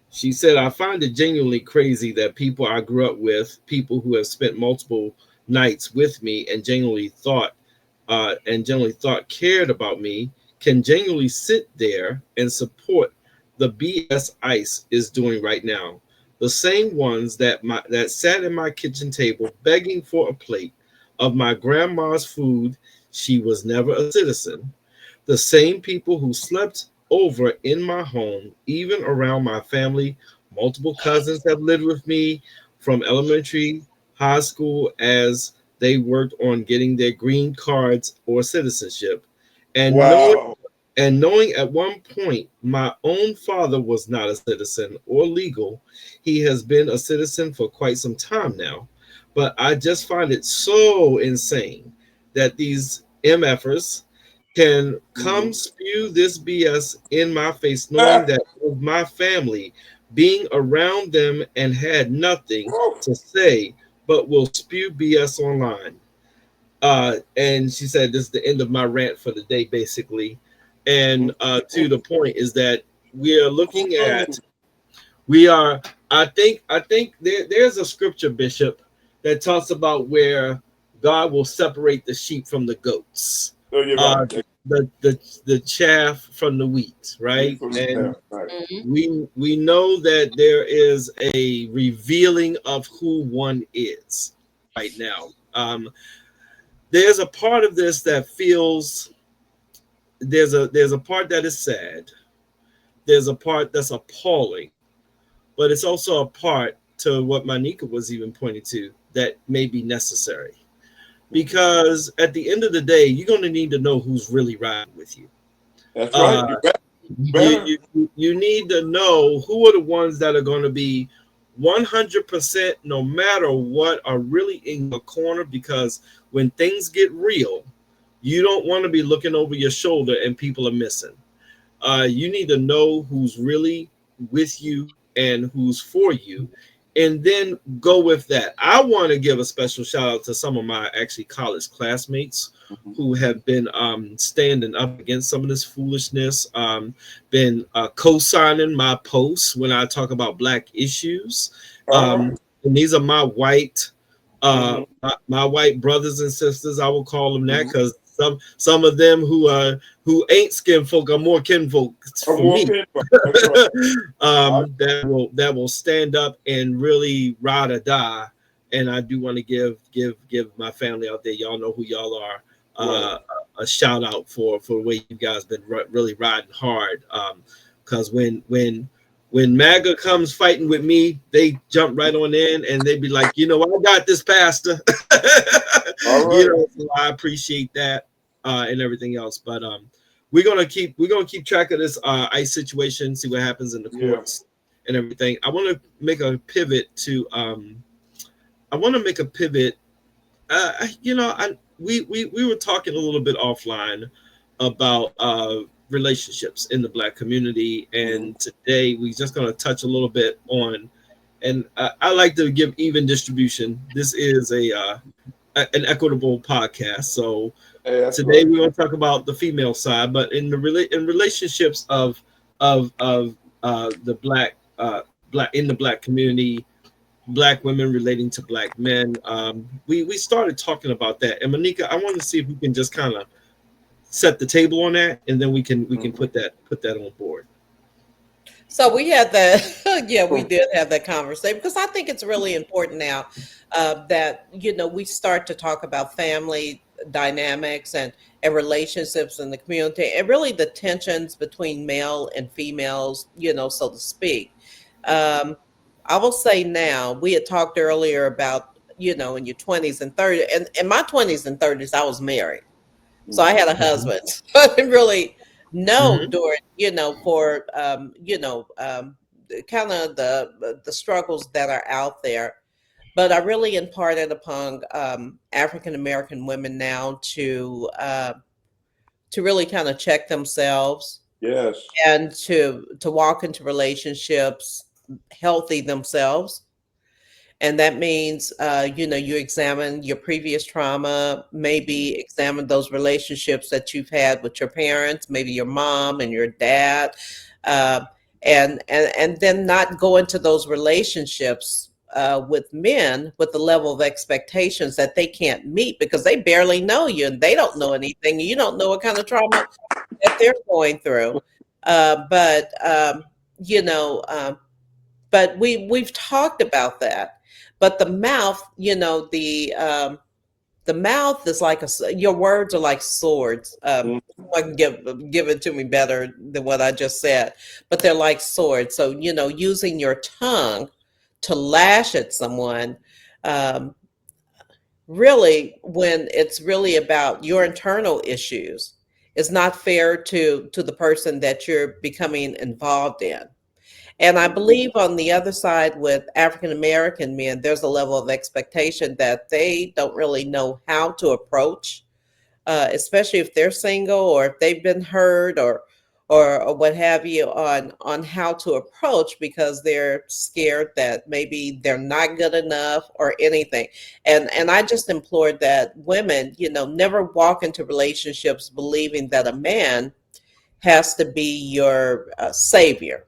She said, "I find it genuinely crazy that people I grew up with, people who have spent multiple nights with me and genuinely thought cared about me, can genuinely sit there and support the BS ICE is doing right now. The same ones that sat at my kitchen table begging for a plate of my grandma's food. She was never a citizen. The same people who slept over in my home, even around my family. Multiple cousins have lived with me from elementary, high school, as they worked on getting their green cards or citizenship. And knowing at one point my own father was not a citizen or legal, he has been a citizen for quite some time now. But I just find it so insane that these MFers can come spew this BS in my face, knowing that my family being around them and had nothing to say, but will spew BS online." And she said, "This is the end of my rant for the day, basically." And to the point is that we are looking at, I think there's a scripture, Bishop, that talks about where God will separate the sheep from the goats, So you're uh, right. the chaff from the wheat, Wheat right? from the And chaff, right. Mhm. we know that there is a revealing of who one is right now. There's a part of this that feels there's a part that is sad. There's a part that's appalling, but it's also a part to what Myneca was even pointing to that may be necessary. Because at the end of the day, you're going to need to know who's really riding with you. That's right. Uh, You better. you need to know who are the ones that are going to be 100% no matter what are really in your corner, because when things get real, you don't want to be looking over your shoulder and people are missing. You need to know who's really with you and who's for you, and then go with that. I want to give a special shout out to some of my actually college classmates who have been standing up against some of this foolishness, been co-signing my posts when I talk about Black issues. All right. And these are my white Mm-hmm. my white brothers and sisters. I will call them that Mm-hmm. because some of them who ain't skin folk are more kin folk Or for more me. people. That's right. That will stand up and really ride or die. And I do want to give my family out there, y'all know who y'all are, Right. a shout out for the way you guys been really riding hard. Because when MAGA comes fighting with me, they jump right on in and they be like, I got this, Pastor. All right. So I appreciate that and everything else. But we're gonna keep track of this ICE situation, see what happens in the Yeah. courts and everything. I want to make a pivot to we were talking a little bit offline about relationships in the Black community, and today we're just going to touch a little bit on, and I like to give even distribution. This is an equitable podcast, so Hey, that's today right. we're going to talk about the female side, but in relationships of the black in the Black community, Black women relating to Black men. We started talking about that, and Myneca, I want to see if we can just kind of set the table on that, and then we can put that on board. So we had that, yeah, we did have that conversation because I think it's really important now that we start to talk about family dynamics and relationships in the community, and really the tensions between male and females, so to speak. Um, I will say now, we had talked earlier about in your 20s and 30s, and in my 20s and 30s, I was married. So I had a husband. I didn't really know Mm-hmm. during, for kind of the struggles that are out there. But I really imparted upon African American women now to really kind of check themselves Yes. and to walk into relationships healthy themselves. And that means, you examine your previous trauma, maybe examine those relationships that you've had with your parents, maybe your mom and your dad, uh, and then not go into those relationships with men with the level of expectations that they can't meet because they barely know you and they don't know anything. You don't know what kind of trauma that they're going through. But you know, but we've talked about that. But the mouth, the mouth is like your words are like swords. Mhm. Someone can give it to me better than what I just said, but they're like swords. So using your tongue to lash at someone, um, really, when it's really about your internal issues, is not fair to the person that you're becoming involved in. And I believe on the other side with African American men, there's a level of expectation that they don't really know how to approach, especially if they're single or if they've been hurt or what have you, on how to approach because they're scared that maybe they're not good enough or anything. And I just implored that women, never walk into relationships believing that a man has to be your savior,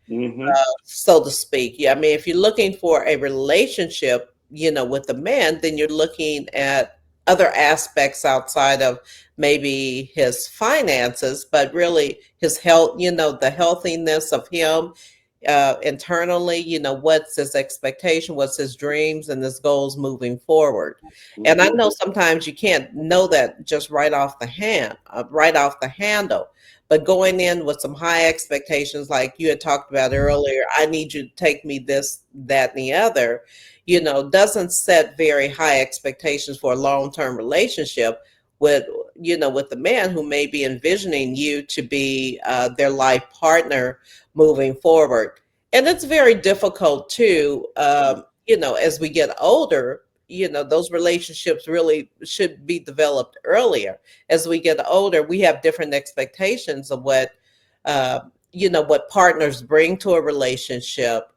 Mm-hmm. so to speak. Yeah, I mean, if you're looking for a relationship, with a man, then you're looking at other aspects outside of maybe his finances, but really his health, the healthiness of him internally, what's his expectation, what's his dreams and his goals moving forward. And I know sometimes you can't know that just right off the handle, but going in with some high expectations, like you had talked about earlier, I need you to take me this, that, and the other, doesn't set very high expectations for a long-term relationship with the man who may be envisioning you to be their life partner moving forward. And it's very difficult too, as we get older, those relationships really should be developed earlier. As we get older, we have different expectations of what partners bring to a relationship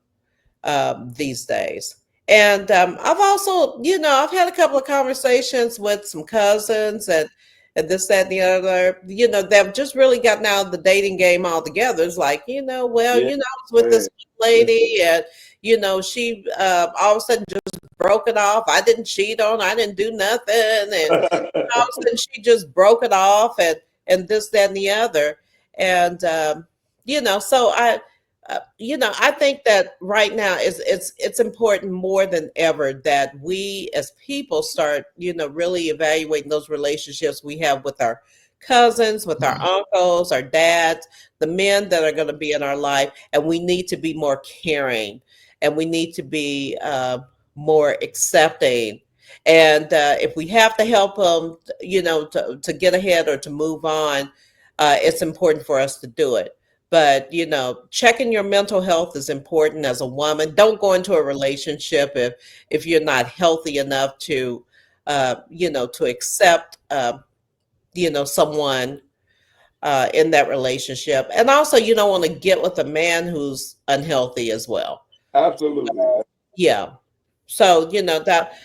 these days. And I've also, I've had a couple of conversations with some cousins and this, that, and the other, they've just really gotten out of the dating game altogether. It's like, I was with this lady and, she all of a sudden just broke it off. I didn't cheat on her. I didn't do nothing. And all of a sudden she just broke it off and this, that, and the other. And, so I think that right now it's important more than ever that we as people start, really evaluating those relationships we have with our cousins, with our uncles, our dads, the men that are going to be in our life. And we need to be more caring and we need to be more accepting. And if we have to help them, to get ahead or to move on, it's important for us to do it. But, checking your mental health is important as a woman. Don't go into a relationship if you're not healthy enough to, to accept, someone in that relationship. And also, you don't want to get with a man who's unhealthy as well. Absolutely. Yeah. So, that's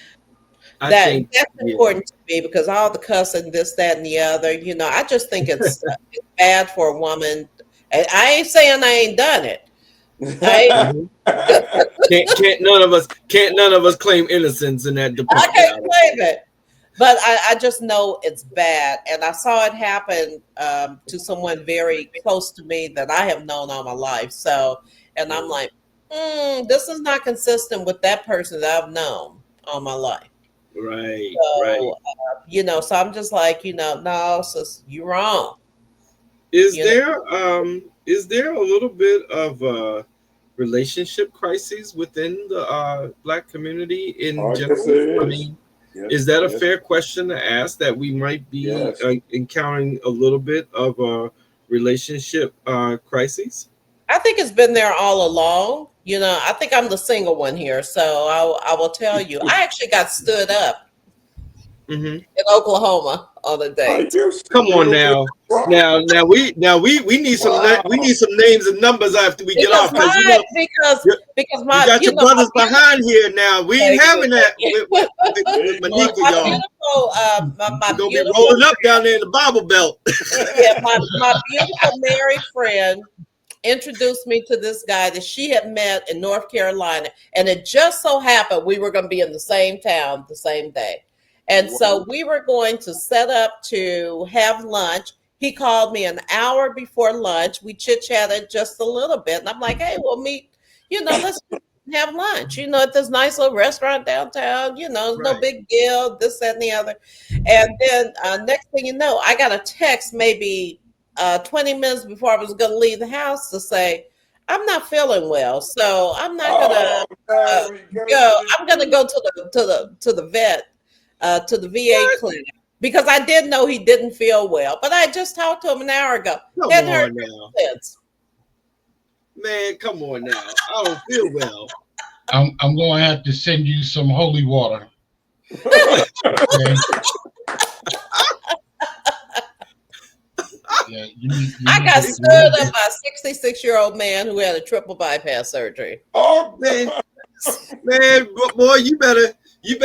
important to me because all the cussing, this, that, and the other, I just think it's bad for a woman. I ain't saying I ain't done it. Can't none of us claim innocence in that department. I can't claim it, but I just know it's bad, and I saw it happen to someone very close to me that I have known all my life. So, and I'm like, this is not consistent with that person that I've known all my life. Right. So, right. So I'm just like, no, sis, you're wrong. Is there a little bit of relationship crises within the Black community in general? I mean, is that a fair question to ask, that we might be encountering a little bit of a relationship crises? I think it's been there all along. I think I'm the single one here, so I will tell you. I actually got stood up in Oklahoma on a date. Come on now. Now we need some names and numbers after we get off, because you got your brothers behind here now. We ain't having that with Myneca, y'all. We're gonna be rolling up down there in the Bible Belt. Yeah, my beautiful married friend introduced me to this guy that she had met in North Carolina, and it just so happened we were going to be in the same town the same day. And so we were going to set up to have lunch. He called me an hour before lunch. We chit-chatted just a little bit. And I'm like, hey, we'll meet, let's have lunch, at this nice little restaurant downtown, no big deal, this, that, and the other. And then next thing you know, I got a text maybe 20 minutes before I was going to leave the house to say, I'm not feeling well, so I'm not going to go. I'm going to go to the vet. To the VA clinic, because I did know he didn't feel well, but I just talked to him an hour ago. Come on now. Man, come on now. I don't feel well. I'm going to have to send you some holy water. Okay. Yeah, I got stood up by a 66-year-old man who had a triple bypass surgery. Oh man, boy, you better get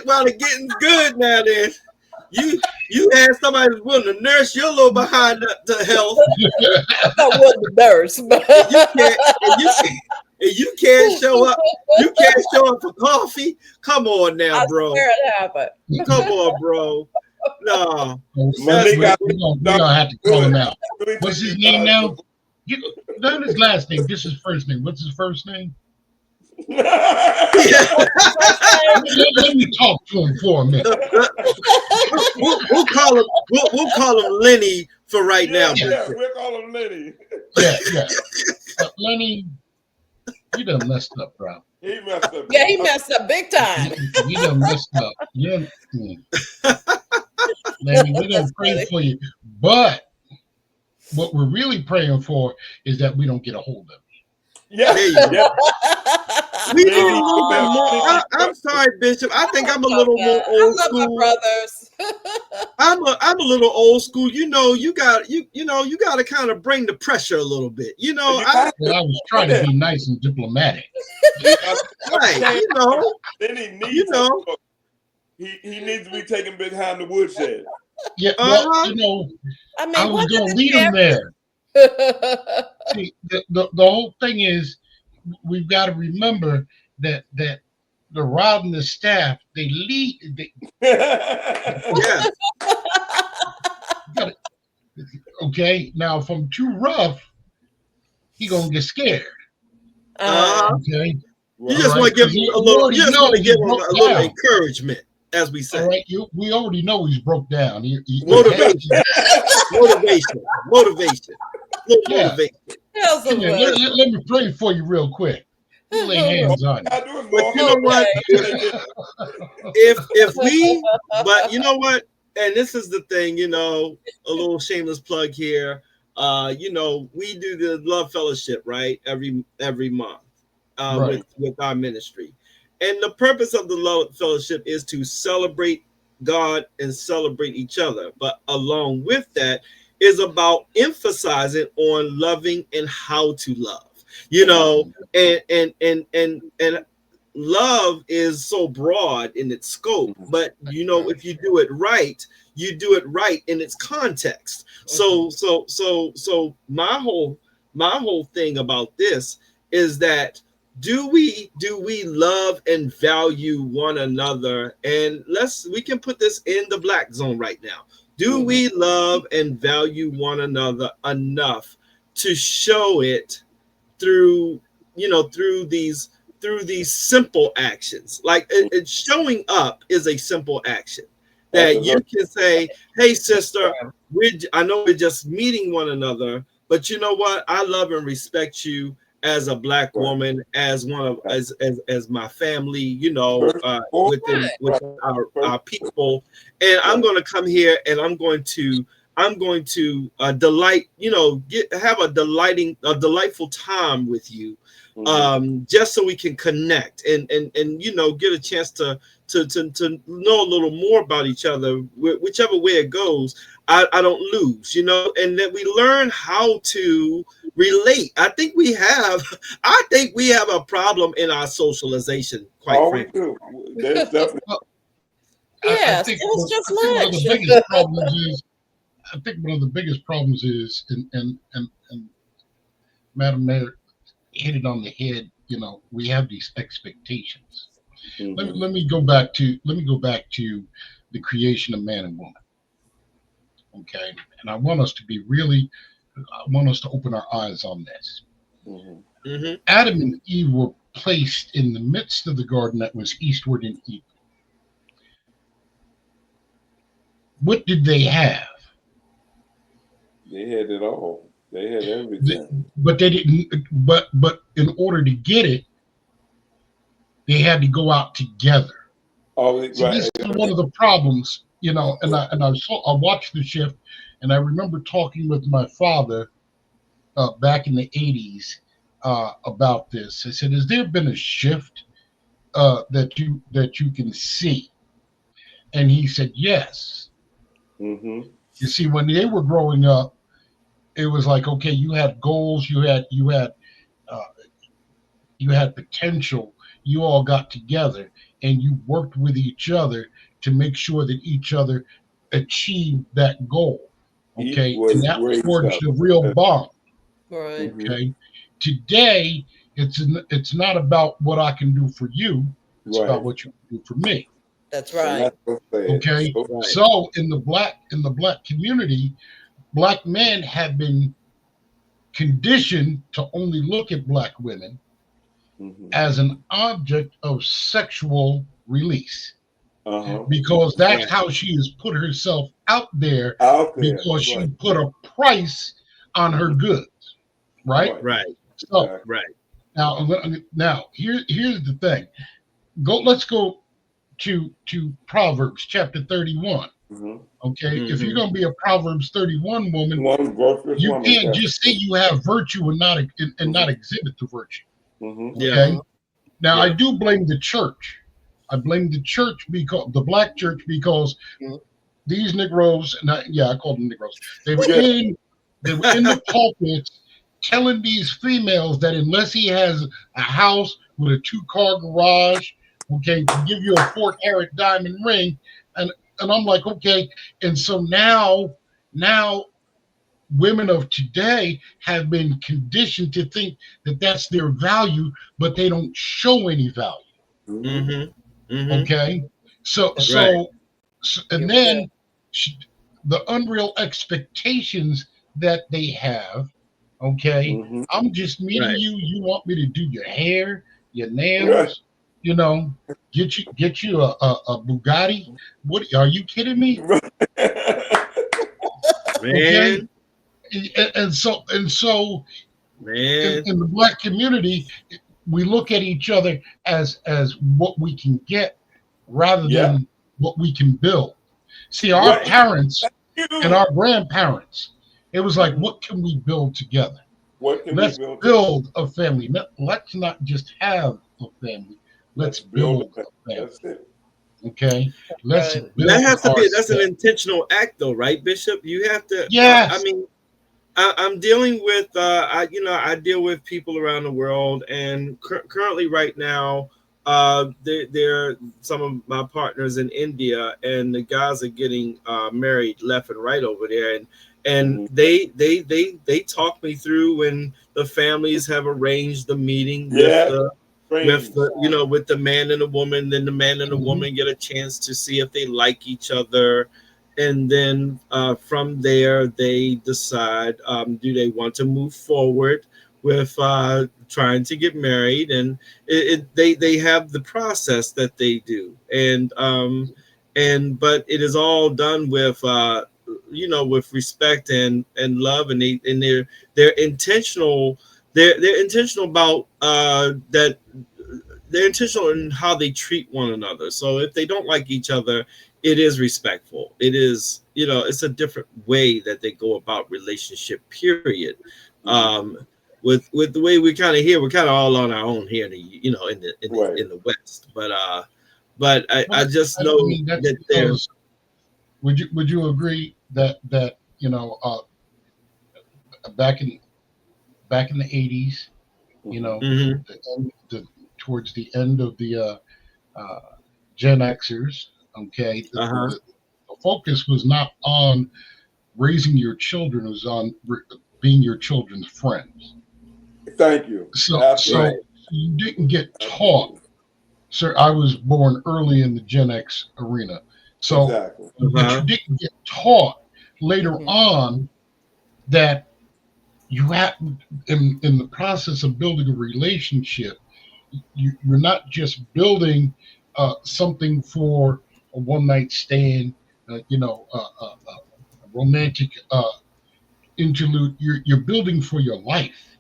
while the getting good now. Then you had somebody who's willing to nurse your little behind to health. I wasn't a nurse, but and you can't show up. You can't show up for coffee. Come on now, bro. I swear it happened. Come on, bro. No, we're gonna have to call him out. What's his name now? Not his last name. Just his first name. What's his first name? Let me talk to him for a minute. We'll call him. We'll call him Lenny for right now. Yeah, we'll call him Lenny. Yeah. Lenny, you done messed up, bro. He messed up. Yeah, he messed up big time. You done messed up. Lenny, we're gonna pray for you, but what we're really praying for is that we don't get a hold of you. Yeah. We need a little bit more. I'm sorry, Bishop. I think I'm a little more old school. I love my brothers. I'm a little old school. You got to kind of bring the pressure a little bit. I was trying to be nice and diplomatic. Right. Then he needs he needs to be taken behind the woodshed. Yeah, well, I was going to lead him there. See, the whole thing is, we've got to remember that the Rod and the staff, they lead. Yeah. Okay, now if I'm too rough, he gonna get scared. Okay, you just want to give him a little. You just want to give him a little encouragement, as we say. All right, we already know he's broke down. Motivation. Yeah. Let me pray for you real quick. Lay hands on you. But you know what? But you know what? And this is the thing, a little shameless plug here. We do the Love Fellowship, right? Every month with our ministry. And the purpose of the Love Fellowship is to celebrate God and celebrate each other. But along with that is about emphasizing on loving and how to love. And love is so broad in its scope, but if you do it right, you do it right in its context. So my whole thing about this is that do we love and value one another? And we can put this in the black zone right now. Do we love and value one another enough to show it through these simple actions? Like showing up is a simple action that you can say, "Hey, sister, I know we're just meeting one another, but you know what? I love and respect you as a black woman, as one of as my family, with our people, and I'm going to come here and I'm going to delight, have a delightful time with you, just so we can connect and get a chance to know a little more about each other. Whichever way it goes, I don't lose, and that we learn how to relate. I think we have a problem in our socialization, quite frankly. We do. There's definitely. Yes, it was just lunch. One of the biggest problems is, and Madam Mayor hit it on the head. We have these expectations. Mm-hmm. Let me go back to the creation of man and woman. Okay, and I want us to open our eyes on this. Mm-hmm. Mm-hmm. Adam and Eve were placed in the midst of the garden that was eastward in Eden. What did they have? They had it all. They had everything. But they didn't. But in order to get it, they had to go out together. Oh, so this is one of the problems, And I watched the shift, and I remember talking with my father back in the 80s about this. I said, "Has there been a shift that you can see?" And he said, "Yes." Mm-hmm. You see, when they were growing up, it was like, okay, you had goals, you had potential. You all got together and you worked with each other to make sure that each other achieved that goal. Okay, and that forged a real bond. Right. Okay. Today, It's not about what I can do for you. It's Right. about what you can do for me. That's And right. that's so sad. Okay. So Right. So in the black community, black men have been conditioned to only look at black women as an object of sexual release, because that's how she has put herself out there, out there. because she Right. put a price on her goods, right? Right. So Exactly. Right. now here's the thing. Let's go to Proverbs chapter 31. Okay, if you're gonna be a Proverbs 31 woman, One virtuous you woman. can't just say you have virtue and not exhibit the virtue. Yeah. Okay. Now Yeah. I do blame the church. I blame the church, because the black church, because these Negroes, and I call them Negroes. They were in the pulpits telling these females that unless he has a house with a 2-car garage, okay, to give you a 4-carat diamond ring, and I'm like, okay, and so now women of today have been conditioned to think that that's their value, but they don't show any value. Okay, so and then the unreal expectations that they have. Okay, I'm just meeting you. You want me to do your hair, your nails, get you a Bugatti? What, are you kidding me? Okay, Man. and so Man. in the black community, we look at each other as what we can get rather than what we can build. See, our parents and our grandparents, it was like, what can we build together? Let's build a family. Let's not just have a family. Let's build a family. That's it. Okay, let's build. That has to be. That's an ourselves. intentional act, though, right, Bishop? You have to. Yes. I mean, I'm dealing with. I deal with people around the world, and currently, right now, there some of my partners in India, and the guys are getting married left and right over there, and they talk me through when the families have arranged the meeting with the man and the woman. Then the man and the woman get a chance to see if they like each other, and then from there they decide, do they want to move forward with trying to get married, and they have the process that they do, but it is all done with with respect and love, and they're intentional. They're intentional about that. They're intentional in how they treat one another. So if they don't like each other, it is respectful. It is, it's a different way that they go about relationship, period. With the way we kind of here, we're kind of all on our own here, in the West. But I just know that there's. Would you agree that back in the 80s, towards the end of the Gen Xers, okay, the focus was not on raising your children; it was on being your children's friends. Thank you. So you didn't get taught. Sir, I was born early in the Gen X arena, so but you didn't get taught later on that you have, in the process of building a relationship, you're not just building something for a one-night stand, a romantic interlude. You're building for your life.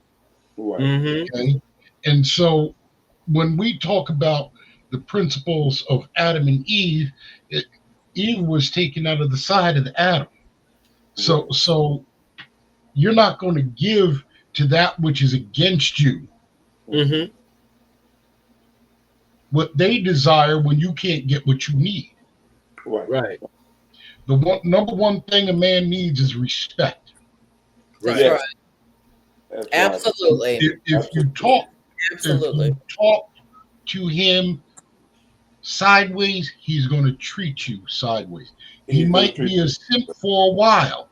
Right. Okay. And so when we talk about the principles of Adam and Eve, Eve was taken out of the side of Adam. So you're not going to give to that which is against you what they desire when you can't get what you need. Right. The number one thing a man needs is respect. Right. Absolutely. If you talk to him sideways, he's going to treat you sideways. He might be a simp for a while,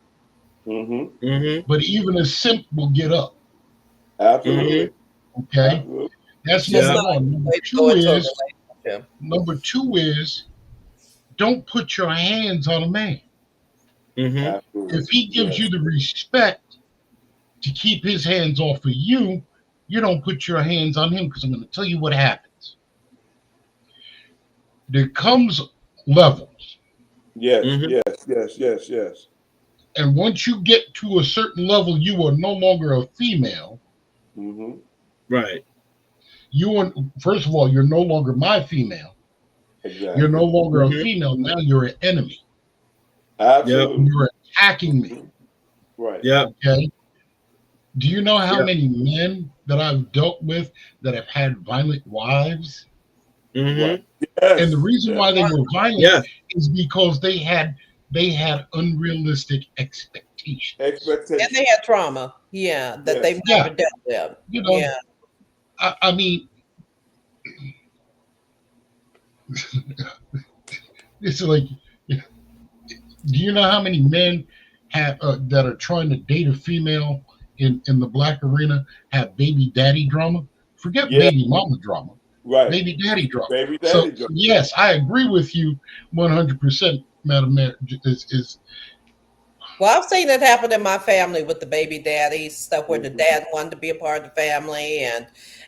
but even a simp will get up. Absolutely. Okay, that's Just number not one. a way to go into a relationship. Number two is don't put your hands on a man. If he gives you the respect to keep his hands off of you, you don't put your hands on him, because I'm going to tell you what happens. There comes levels. Yes, Mhm. yes. And once you get to a certain level, you are no longer a female. Right. First of all, you're no longer my female. Exactly. You're no longer a female. Now you're an enemy. Absolutely. You're attacking me. Right. Yeah. Okay. Do you know how Yep. many men that I've dealt with that have had violent wives? Right. Yes. And the reason why they were violent is because they had unrealistic expectations. And they had trauma. Yeah. That they've never dealt with. You know, I mean, it's like, do you know how many men have that are trying to date a female in the black arena have baby daddy drama? Forget baby mama drama. Right. Baby daddy drama. Baby daddy drama. Yes, I agree with you 100%, Madam Mayor. Well, I've seen it happen in my family with the baby daddy stuff, where the dad wanted to be a part of the family,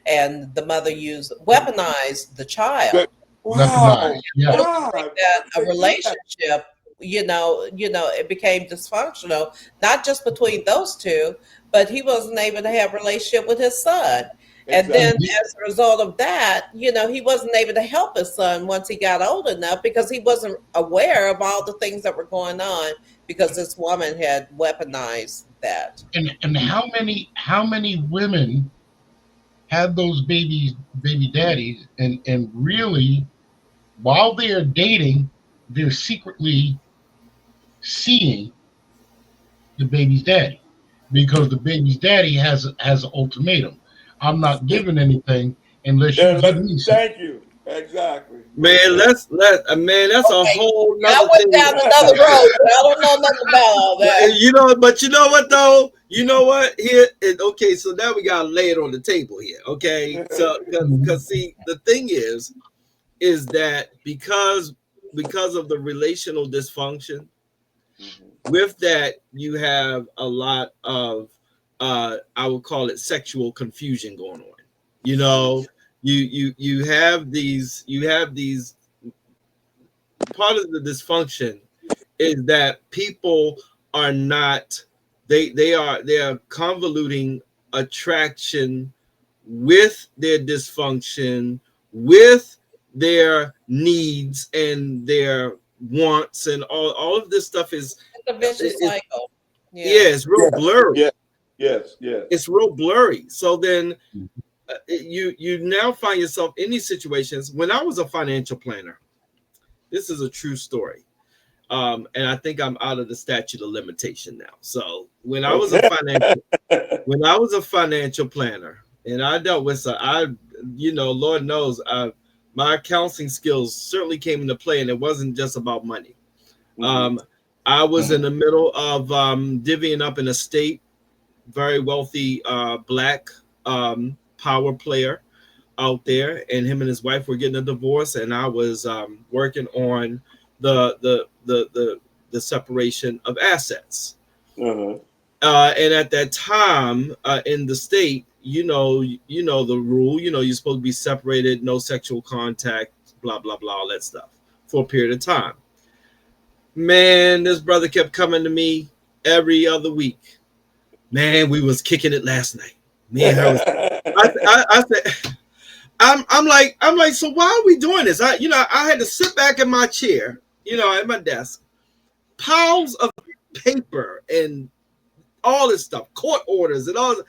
and the mother weaponized the child. Wow. That a relationship, it became dysfunctional, not just between those two, but he wasn't able to have a relationship with his son. And then as a result of that, he wasn't able to help his son once he got old enough, because he wasn't aware of all the things that were going on, because this woman had weaponized that. And how many women had those baby daddies, and really, while they are dating, they're secretly seeing the baby's daddy, because the baby's daddy has an ultimatum. I'm not giving anything unless you give me something. Thank you. Exactly. Man, that's a whole nother I went down another road. I don't know nothing about all that. But you know what though? You know what? Okay, so now we gotta lay it on the table here. Okay. So because see, the thing is that because of the relational dysfunction, with that you have a lot of I would call it sexual confusion going on. You have these part of the dysfunction is that people are not they are convoluting attraction with their dysfunction, with their needs and their wants, and all of this stuff is a vicious cycle. It's real blurry. Yes. It's real blurry. So then you now find yourself in these situations. When I was a financial planner, this is a true story. And I think I'm out of the statute of limitation now. So when I was a financial planner, and I dealt with Lord knows, my counseling skills certainly came into play, and it wasn't just about money. I was in the middle of divvying up an estate, very wealthy black power player out there, and him and his wife were getting a divorce, and I was working on the separation of assets. And at that time in the state, you know the rule, you're supposed to be separated, no sexual contact, blah blah blah, all that stuff for a period of time. Man, this brother kept coming to me every other week. Man, we was kicking it last night. Me and her I said, I'm like, so why are we doing this? I had to sit back in my chair, at my desk, piles of paper and all this stuff, court orders and all this,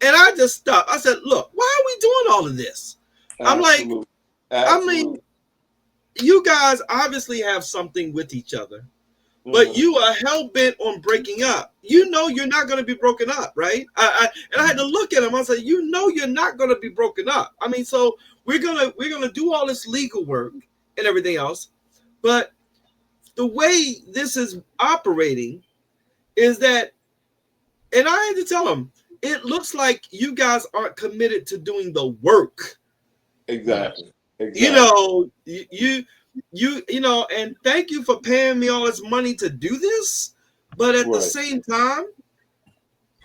and I just stopped. I said, look, why are we doing all of this? Absolutely. I mean, you guys obviously have something with each other, but you are hell-bent on breaking up. You're not going to be broken up, right? I had to look at him. I said, you're not going to be broken up. I mean, so we're gonna do all this legal work and everything else, but the way this is operating is that, and I had to tell him, it looks like you guys aren't committed to doing the work. Exactly. You know, you know, and thank you for paying me all this money to do this, but at the same time,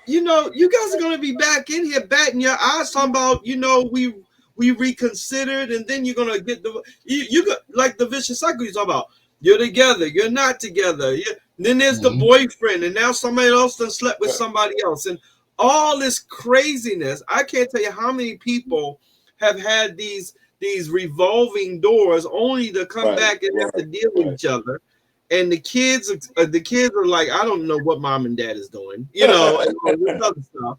you know, you guys are going to be back in here batting your eyes talking about, you know, we reconsidered, and then you're going to get you got like the vicious cycle you talk about. You're together, you're not together. Then there's the boyfriend, and now somebody else done slept with somebody else, and all this craziness. I can't tell you how many people have had these revolving doors only to come back and have to deal with each other. And the kids are like, I don't know what mom and dad is doing, you know, and all this other stuff.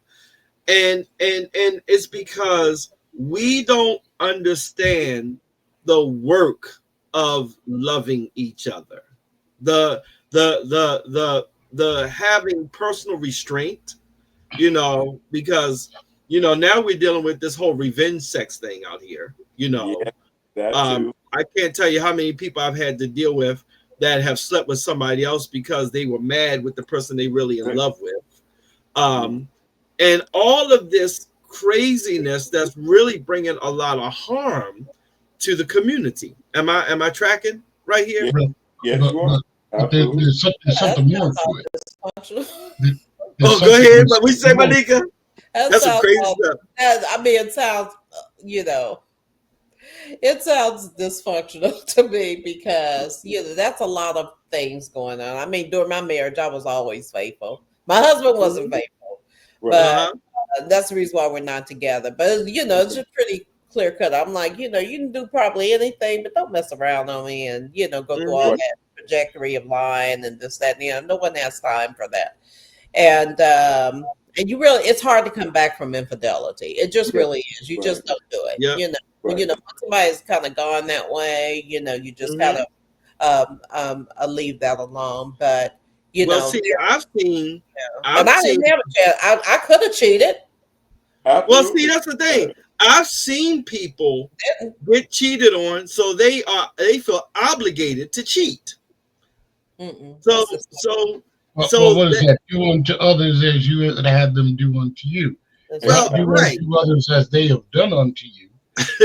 And it's because we don't understand the work of loving each other, the having personal restraint, you know, because, you know, now we're dealing with this whole revenge sex thing out here, you know. That too. I can't tell you how many people I've had to deal with that have slept with somebody else because they were mad with the person they really in love with. And all of this craziness that's really bringing a lot of harm to the community. Am I tracking right here? Yes, you are. But there's something more to it. Oh, go ahead. But we say, Myneca. That's some crazy stuff. I mean, it sounds, you know, it sounds dysfunctional to me because, you know, that's a lot of things going on. I mean, during my marriage, I was always faithful. My husband wasn't faithful, but that's the reason why we're not together. But, you know, it's just pretty clear cut. I'm like, you know, you can do probably anything, but don't mess around on me and, you know, go through all that trajectory of lying and this, that, and, you know, no one has time for that. And you really, it's hard to come back from infidelity. It just really is. You just don't do it. You know, you know, when somebody's kind of gone that way, you know, you just kind of leave that alone. But you know, see, I've seen, and I didn't have a chance. I could have cheated. Well, see, that's the thing. I've seen people get cheated on, so they feel obligated to cheat. So what is that? Do unto others as you had them do unto you. Well, do unto others as they have done unto you.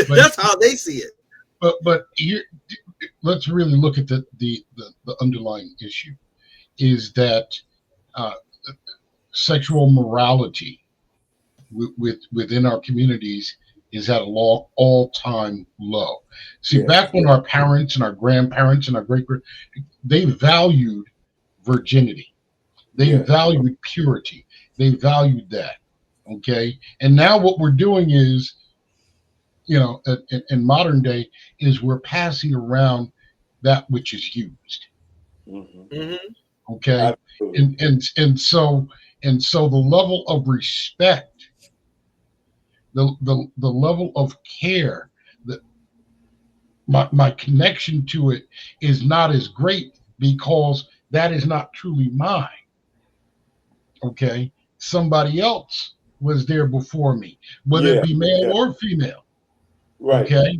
That's how they see it. But here, let's really look at the underlying issue. Is that sexual morality within our communities is at a all-time low. See, back when our parents and our grandparents and our they valued virginity. They valued purity. They valued that. Okay. And now what we're doing is, you know, in modern day, is we're passing around that which is used. Okay. And so the level of respect, the level of care, that my connection to it is not as great because that is not truly mine. Okay. Somebody else was there before me, whether it be male or female. Okay.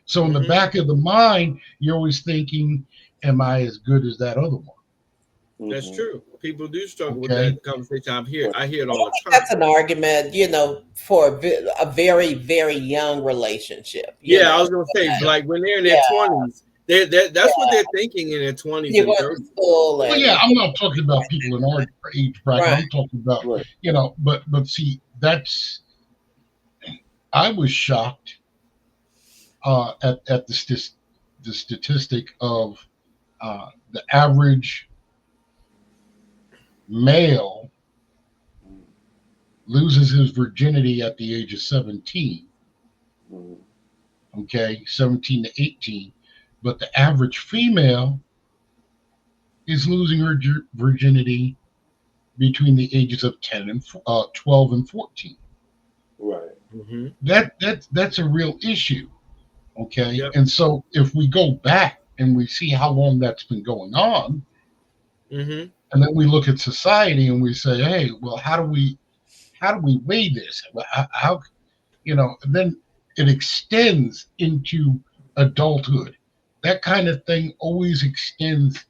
So in the back of the mind, you're always thinking, am I as good as that other one? That's true. People do struggle with that conversation. I hear it all the time. That's an argument, you know, for a very, very young relationship. I was going to say, like when they're in their 20s, that's what they're thinking in their 20s and 30s. Well, I'm not talking about people in our age bracket. I'm talking about, you know, but see, I was shocked at the statistic of the average male loses his virginity at the age of 17. Okay, 17 to 18. But the average female is losing her virginity between the ages of 12 and 14. That's a real issue. Okay. And so if we go back and we see how long that's been going on, and then we look at society and we say, hey, well, how do we weigh this? How you know, and then it extends into adulthood. That kind of thing always extends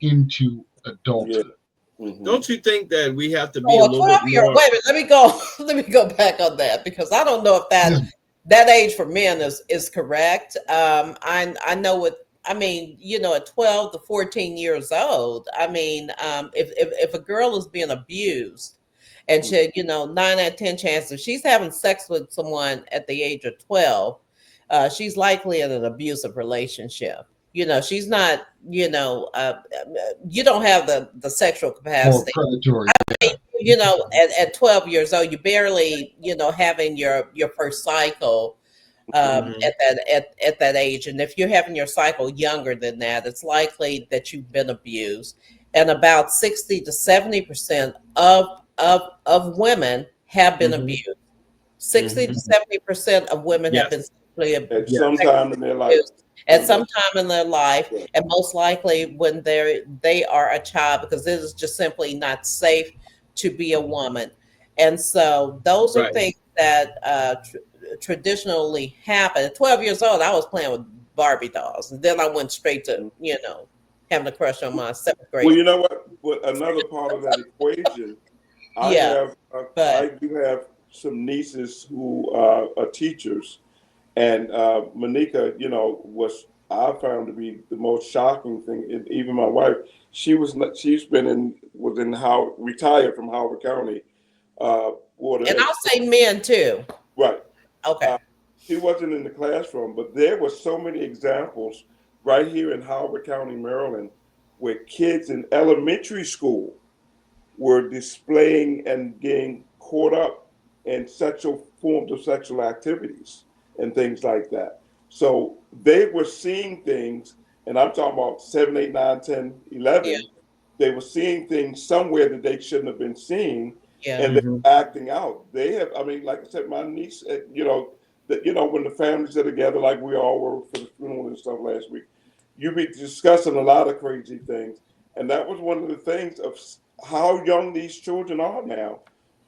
into adulthood. Don't you think that we have to be a Oh, a little bit 12-year. more? Wait a minute. Let me go. Let me go back on that because I don't know if that age for men is correct. I know what I mean. You know, at 12 to 14 years old. I mean, if a girl is being abused, and she, you know, 9 out of 10 chances if she's having sex with someone at the age of 12, she's likely in an abusive relationship. You know, she's not. You know, you don't have the sexual More capacity. predatory. You know, at 12 years old, you barely, you know, having your first cycle at that age. And if you're having your cycle younger than that, it's likely that you've been abused. And about 60 to 70% of women have been abused. 60 to 70% of women have been Yes. sexually At Yes. some time in their life. abused at some time in their life, and most likely when they are a child, because it is just simply not safe to be a woman. And so those are Right. things that traditionally happen. At 12 years old, I was playing with Barbie dolls, and then I went straight to, you know, having a crush on my seventh grade. Well, you know what? But another part of that equation, Yeah, I but do have some nieces who are teachers, and Myneca, you know, was I found to be the most shocking thing. And even my wife, she's been in was in how retired from Howard County Board of and Ed. I'll say men too. Right. Okay. She wasn't in the classroom, but there were so many examples right here in Howard County, Maryland, where kids in elementary school were displaying and getting caught up in sexual forms of sexual activities and things like that. So they were seeing things, and I'm talking about 7, 8, 9, 10, Yeah. 11. They were seeing things somewhere that they shouldn't have been seeing, Yeah. and they're acting out. They have, I mean, like I said, my niece, you know, that, you know, when the families are together, like we all were for the funeral and stuff last week, you be discussing a lot of crazy things. And that was one of the things of how young these children are now,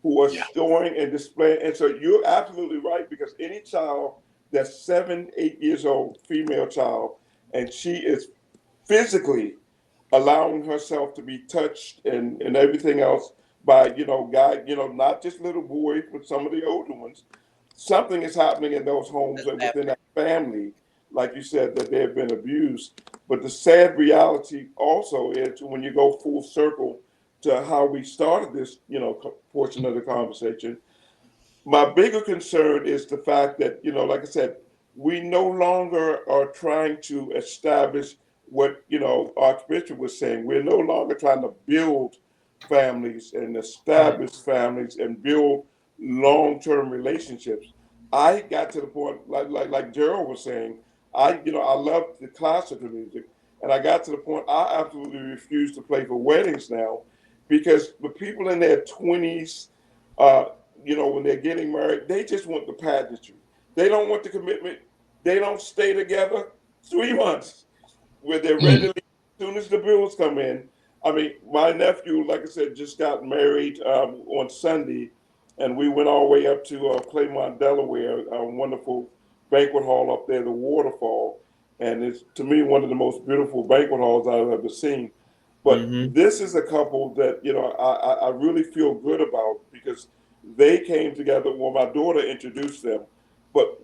who are storing and displaying. And so you're absolutely right, because any child that's 7, 8 years old, female child, and she is physically allowing herself to be touched and everything else by, you know, guy, you know, not just little boys, but some of the older ones. Something is happening in those homes and within that family, like you said, that they have been abused. But the sad reality also is, when you go full circle to how we started this, you know, portion of the conversation, my bigger concern is the fact that, you know, like I said, we no longer are trying to establish what, you know, Archbishop was saying. We're no longer trying to build families and establish families and build long-term relationships. I got to the point, like Darryl was saying, you know, I love the classical music, and I got to the point I absolutely refuse to play for weddings now, because the people in their 20s, you know, when they're getting married, they just want the pageantry. They don't want the commitment. They don't stay together 3 months where they're ready to leave as soon as the bills come in. I mean, my nephew, like I said, just got married on Sunday, and we went all the way up to Claymont, Delaware, a wonderful banquet hall up there, the Waterfall. And it's, to me, one of the most beautiful banquet halls I've ever seen. But this is a couple that, you know, I really feel good about, because they came together. Well, my daughter introduced them, but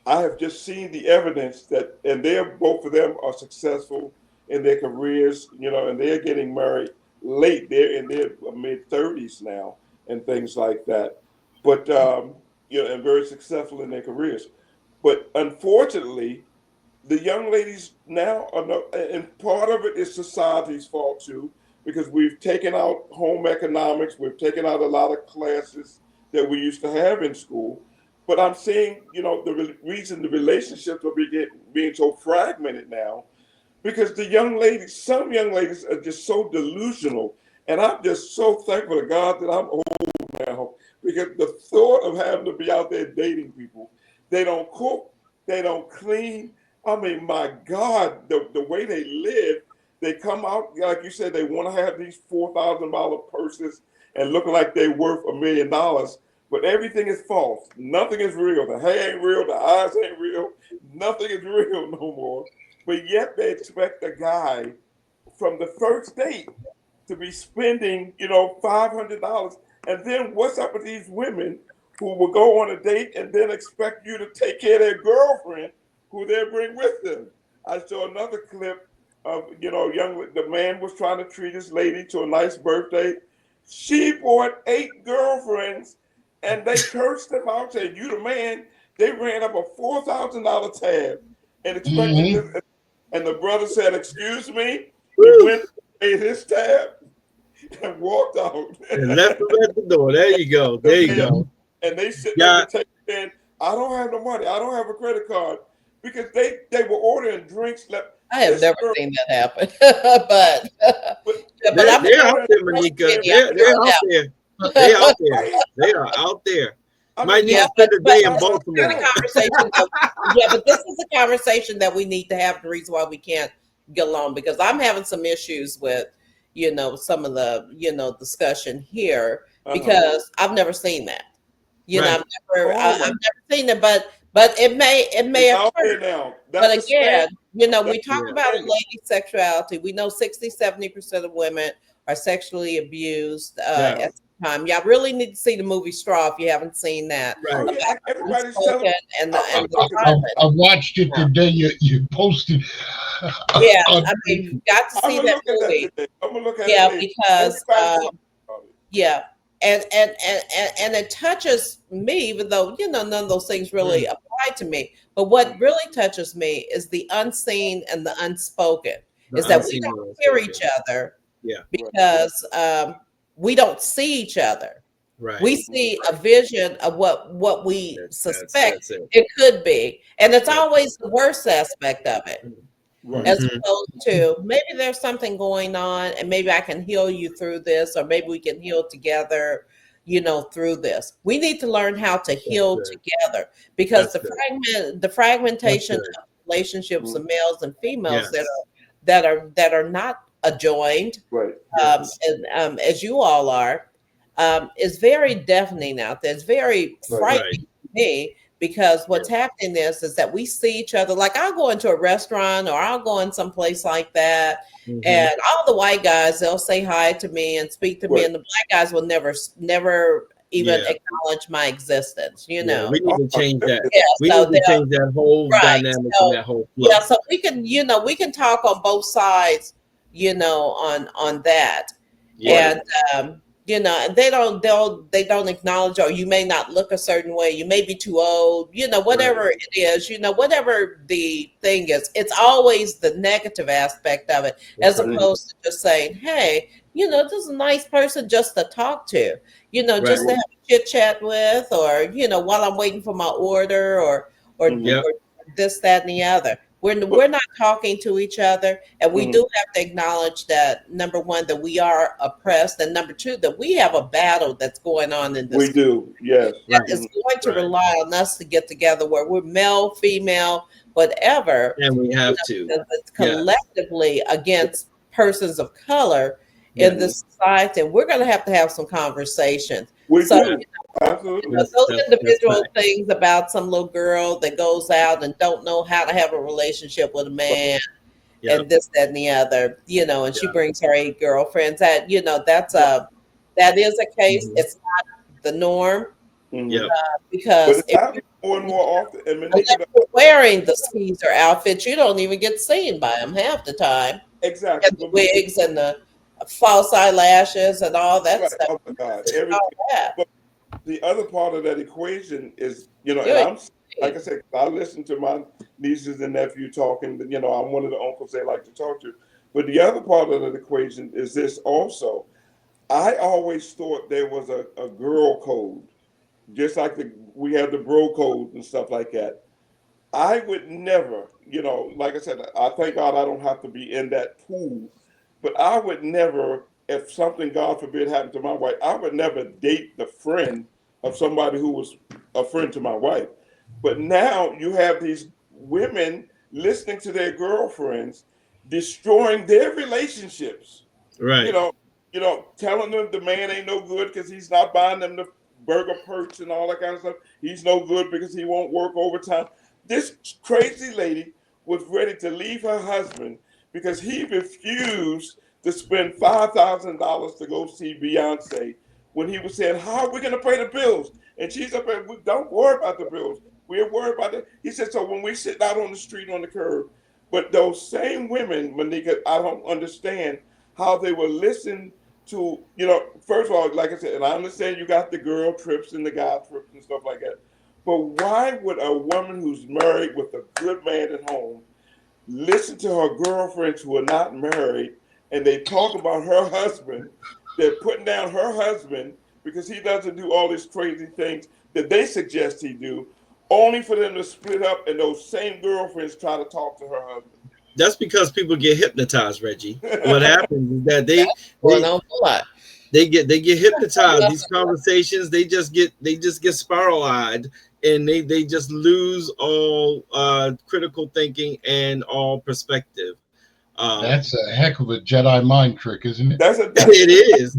I have just seen the evidence that, and they're, both of them are successful in their careers, you know, and they're getting married late. They're in their mid-30s now and things like that. But, you know, and very successful in their careers. But unfortunately, the young ladies now are not, and part of it is society's fault too, because we've taken out home economics, we've taken out a lot of classes that we used to have in school. But I'm seeing, you know, the reason the relationships are being so fragmented now, because the young ladies, some young ladies are just so delusional. And I'm just so thankful to God that I'm old now, because the thought of having to be out there dating people, they don't cook, they don't clean. I mean, my God, the way they live, they come out, like you said, they want to have these $4,000 purses and looking like they're worth $1 million, but everything is false. Nothing is real. The hair ain't real, the eyes ain't real, nothing is real no more. But yet they expect a guy from the first date to be spending, $500. And then what's up with these women who will go on a date and then expect you to take care of their girlfriend who they bring with them? I saw another clip of, the man was trying to treat his lady to a nice birthday. She bought 8 girlfriends and they cursed him out, saying, "You the man." They ran up a $4,000 tab and expected this. And the brother said, "Excuse me." He went, paid his tab, and walked out. And left him at the door. There you go. There you go. And they sit there saying, "I don't have no money. I don't have a credit card," because they were ordering drinks. I have never seen that happen, but they're out there, Myneca. They're out there. They're out there. They are out there. Might need to spend a day in Baltimore. But this is a conversation that we need to have. The reason why we can't get along, because I'm having some issues with, some of the, discussion here, because I've never seen that. I've never seen it, but it may occur. But again, we talk about lady sexuality. We know 60-70% of women are sexually abused at the time. Y'all really need to see the movie Straw if you haven't seen that. Right. Everybody's I watched it the day you posted. Yeah, you got to see that movie. I'm gonna look at it. Because and it touches me, even though none of those things really apply to me. But what really touches me is the unseen and the unspoken. Is that we don't hear each other, because we don't see each other. Right. We see a vision of what we suspect it could be, and it's always the worst aspect of it. Right. As opposed to maybe there's something going on and maybe I can heal you through this, or maybe we can heal together, through this. We need to learn how to heal together, because the fragmentation of relationships of males and females that are not adjoined, right? And as you all are, is very deafening out there. It's very frightening to me. Because what's happening is that we see each other. Like I'll go into a restaurant or I'll go in some place like that, and all the white guys, they'll say hi to me and speak to me, and the black guys will never even acknowledge my existence. We need to change that. We need to change that whole dynamic and that whole flow. Yeah, so we can talk on both sides, on that, and. And they don't acknowledge, or you may not look a certain way. You may be too old, whatever it is, whatever the thing is, it's always the negative aspect of it, as opposed to just saying, hey, this is a nice person just to talk to, just to have a chit chat with, or, while I'm waiting for my order or this, that, and the other. We're not talking to each other, and we do have to acknowledge that, number one, that we are oppressed, and number two, that we have a battle that's going on in this. We do, yes. That is going to rely on us to get together, where we're male, female, whatever. And we have to. Collectively against persons of color in this society, and we're going to have some conversations. Absolutely. Those individual things about some little girl that goes out and don't know how to have a relationship with a man, and this, that, and the other, and she brings her 8 girlfriends. That that is a case. It's not the norm. Because it's more and more often. Unless you're wearing the skeezer outfits, you don't even get seen by them half the time. Exactly. And the wigs and the false eyelashes and all that stuff. Oh my God! But the other part of that equation is, and I'm, like I said, I listen to my nieces and nephews talking. I'm one of the uncles they like to talk to. But the other part of that equation is this also. I always thought there was a girl code, just like we have the bro code and stuff like that. I would never, like I said, I thank God I don't have to be in that pool. But I would never, if something, God forbid, happened to my wife, I would never date the friend of somebody who was a friend to my wife. But now you have these women listening to their girlfriends, destroying their relationships. Right. Telling them the man ain't no good because he's not buying them the burger perks and all that kind of stuff. He's no good because he won't work overtime. This crazy lady was ready to leave her husband because he refused to spend $5,000 to go see Beyonce when he was saying, how are we going to pay the bills? And she's up there, don't worry about the bills. We're worried about it. He said, so when we sit out on the street on the curb, but those same women, Myneca, I don't understand how they will listen to, first of all, like I said, and I understand you got the girl trips and the guy trips and stuff like that. But why would a woman who's married with a good man at home listen to her girlfriends who are not married and they talk about her husband? They're putting down her husband because he doesn't do all these crazy things that they suggest he do, only for them to split up and those same girlfriends try to talk to her husband. That's because people get hypnotized, Reggie. What happens is that they get hypnotized. These conversations, they just get spiral-eyed, and they just lose all critical thinking and all perspective. That's a heck of a Jedi mind trick, isn't it? It is.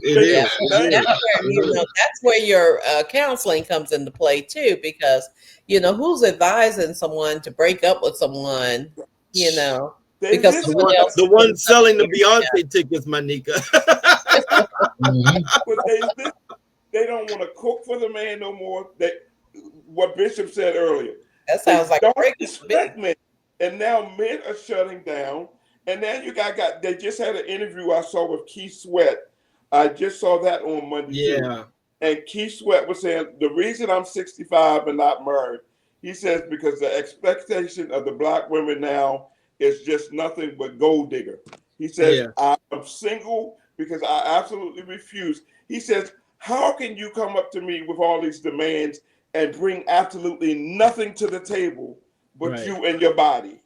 That's where your counseling comes into play too, because who's advising someone to break up with someone, because the one selling the Beyonce tickets, Myneca. They don't want to cook for the man no more. What Bishop said earlier. That sounds like don't respect men. And now men are shutting down. And then you got they just had an interview I saw with Keith Sweat. I just saw that on Monday. Yeah. Too. And Keith Sweat was saying the reason I'm 65 and not married, he says, because the expectation of the black women now is just nothing but gold digger. He says, I'm single because I absolutely refuse. He says, how can you come up to me with all these demands and bring absolutely nothing to the table but you and your body?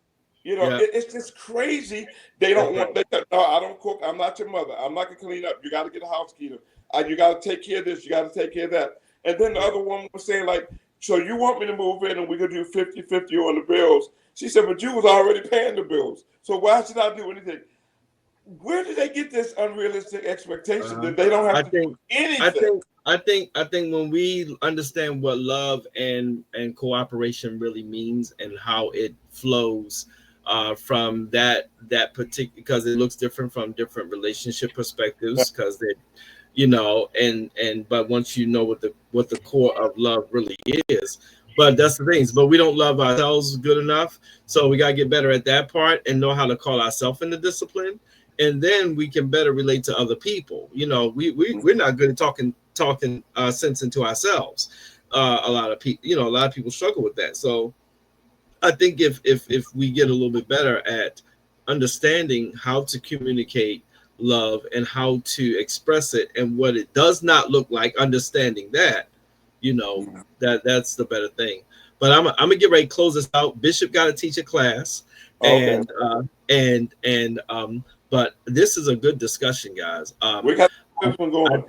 It's just crazy. They don't want. No, I don't cook. I'm not your mother. I'm not gonna clean up. You got to get a housekeeper. You got to take care of this. You got to take care of that. And then the other woman was saying, like, so you want me to move in and we could do 50-50 on the bills? She said, but you was already paying the bills. So why should I do anything? Where did they get this unrealistic expectation that they don't have to do anything? I think when we understand what love and cooperation really means and how it flows from that particular, because it looks different from different relationship perspectives, because they, but once you know what the core of love really is. But that's the thing. But we don't love ourselves good enough, so we gotta get better at that part and know how to call ourselves into discipline, and then we can better relate to other people. We're not good at talking sense into ourselves. A lot of people struggle with that. So I think if we get a little bit better at understanding how to communicate love and how to express it and what it does not look like, understanding that, that's the better thing. But I'm gonna get ready to close this out. Bishop got to teach a class, but this is a good discussion, guys. We got this one going.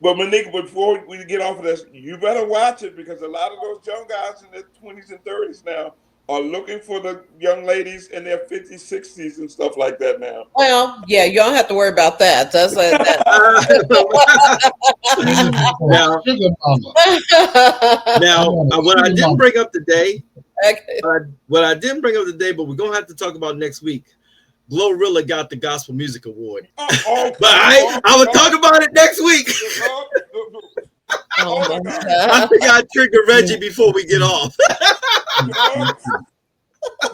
But Myneca, before we get off of this, you better watch it, because a lot of those young guys in their 20s and 30s now are looking for the young ladies in their 50s, 60s and stuff like that now. Well, yeah, you don't have to worry about that. That's now, what I didn't bring up today, but we're going to have to talk about next week. Glorilla got the Gospel Music Award. But I will talk about it next week. I think I trigger Reggie before we get off.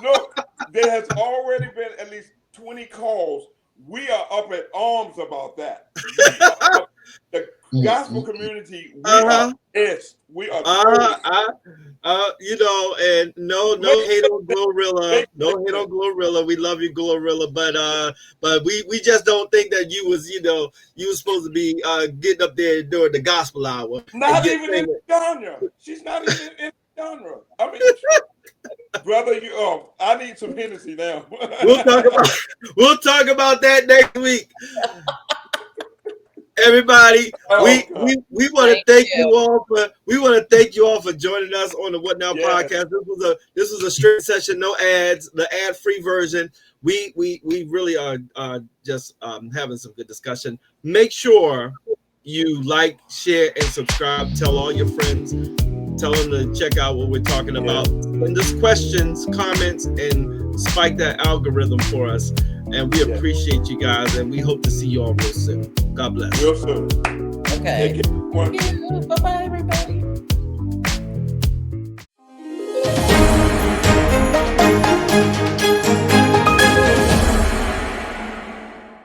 Look, there has already been at least 20 calls. We are up at arms about that. The gospel community, we are pissed. We are and no hate on Glorilla. No hate on Glorilla. We love you, Glorilla, but we just don't think that you was supposed to be getting up there during the gospel hour. Not even in the genre. She's not even in the genre. I mean, brother, I need some Hennessy now. We'll talk about that next week. Everybody, we want to thank you all for joining us on the What Now podcast. This was a straight session, no ads, the ad-free version. We really are just having some good discussion. Make sure you like, share, and subscribe. Tell all your friends. Tell them to check out what we're talking about. Send us questions, comments, and spike that algorithm for us. And we appreciate you guys, and we hope to see you all real soon. God bless. Real soon. Okay. Take care, everyone. Bye bye, everybody.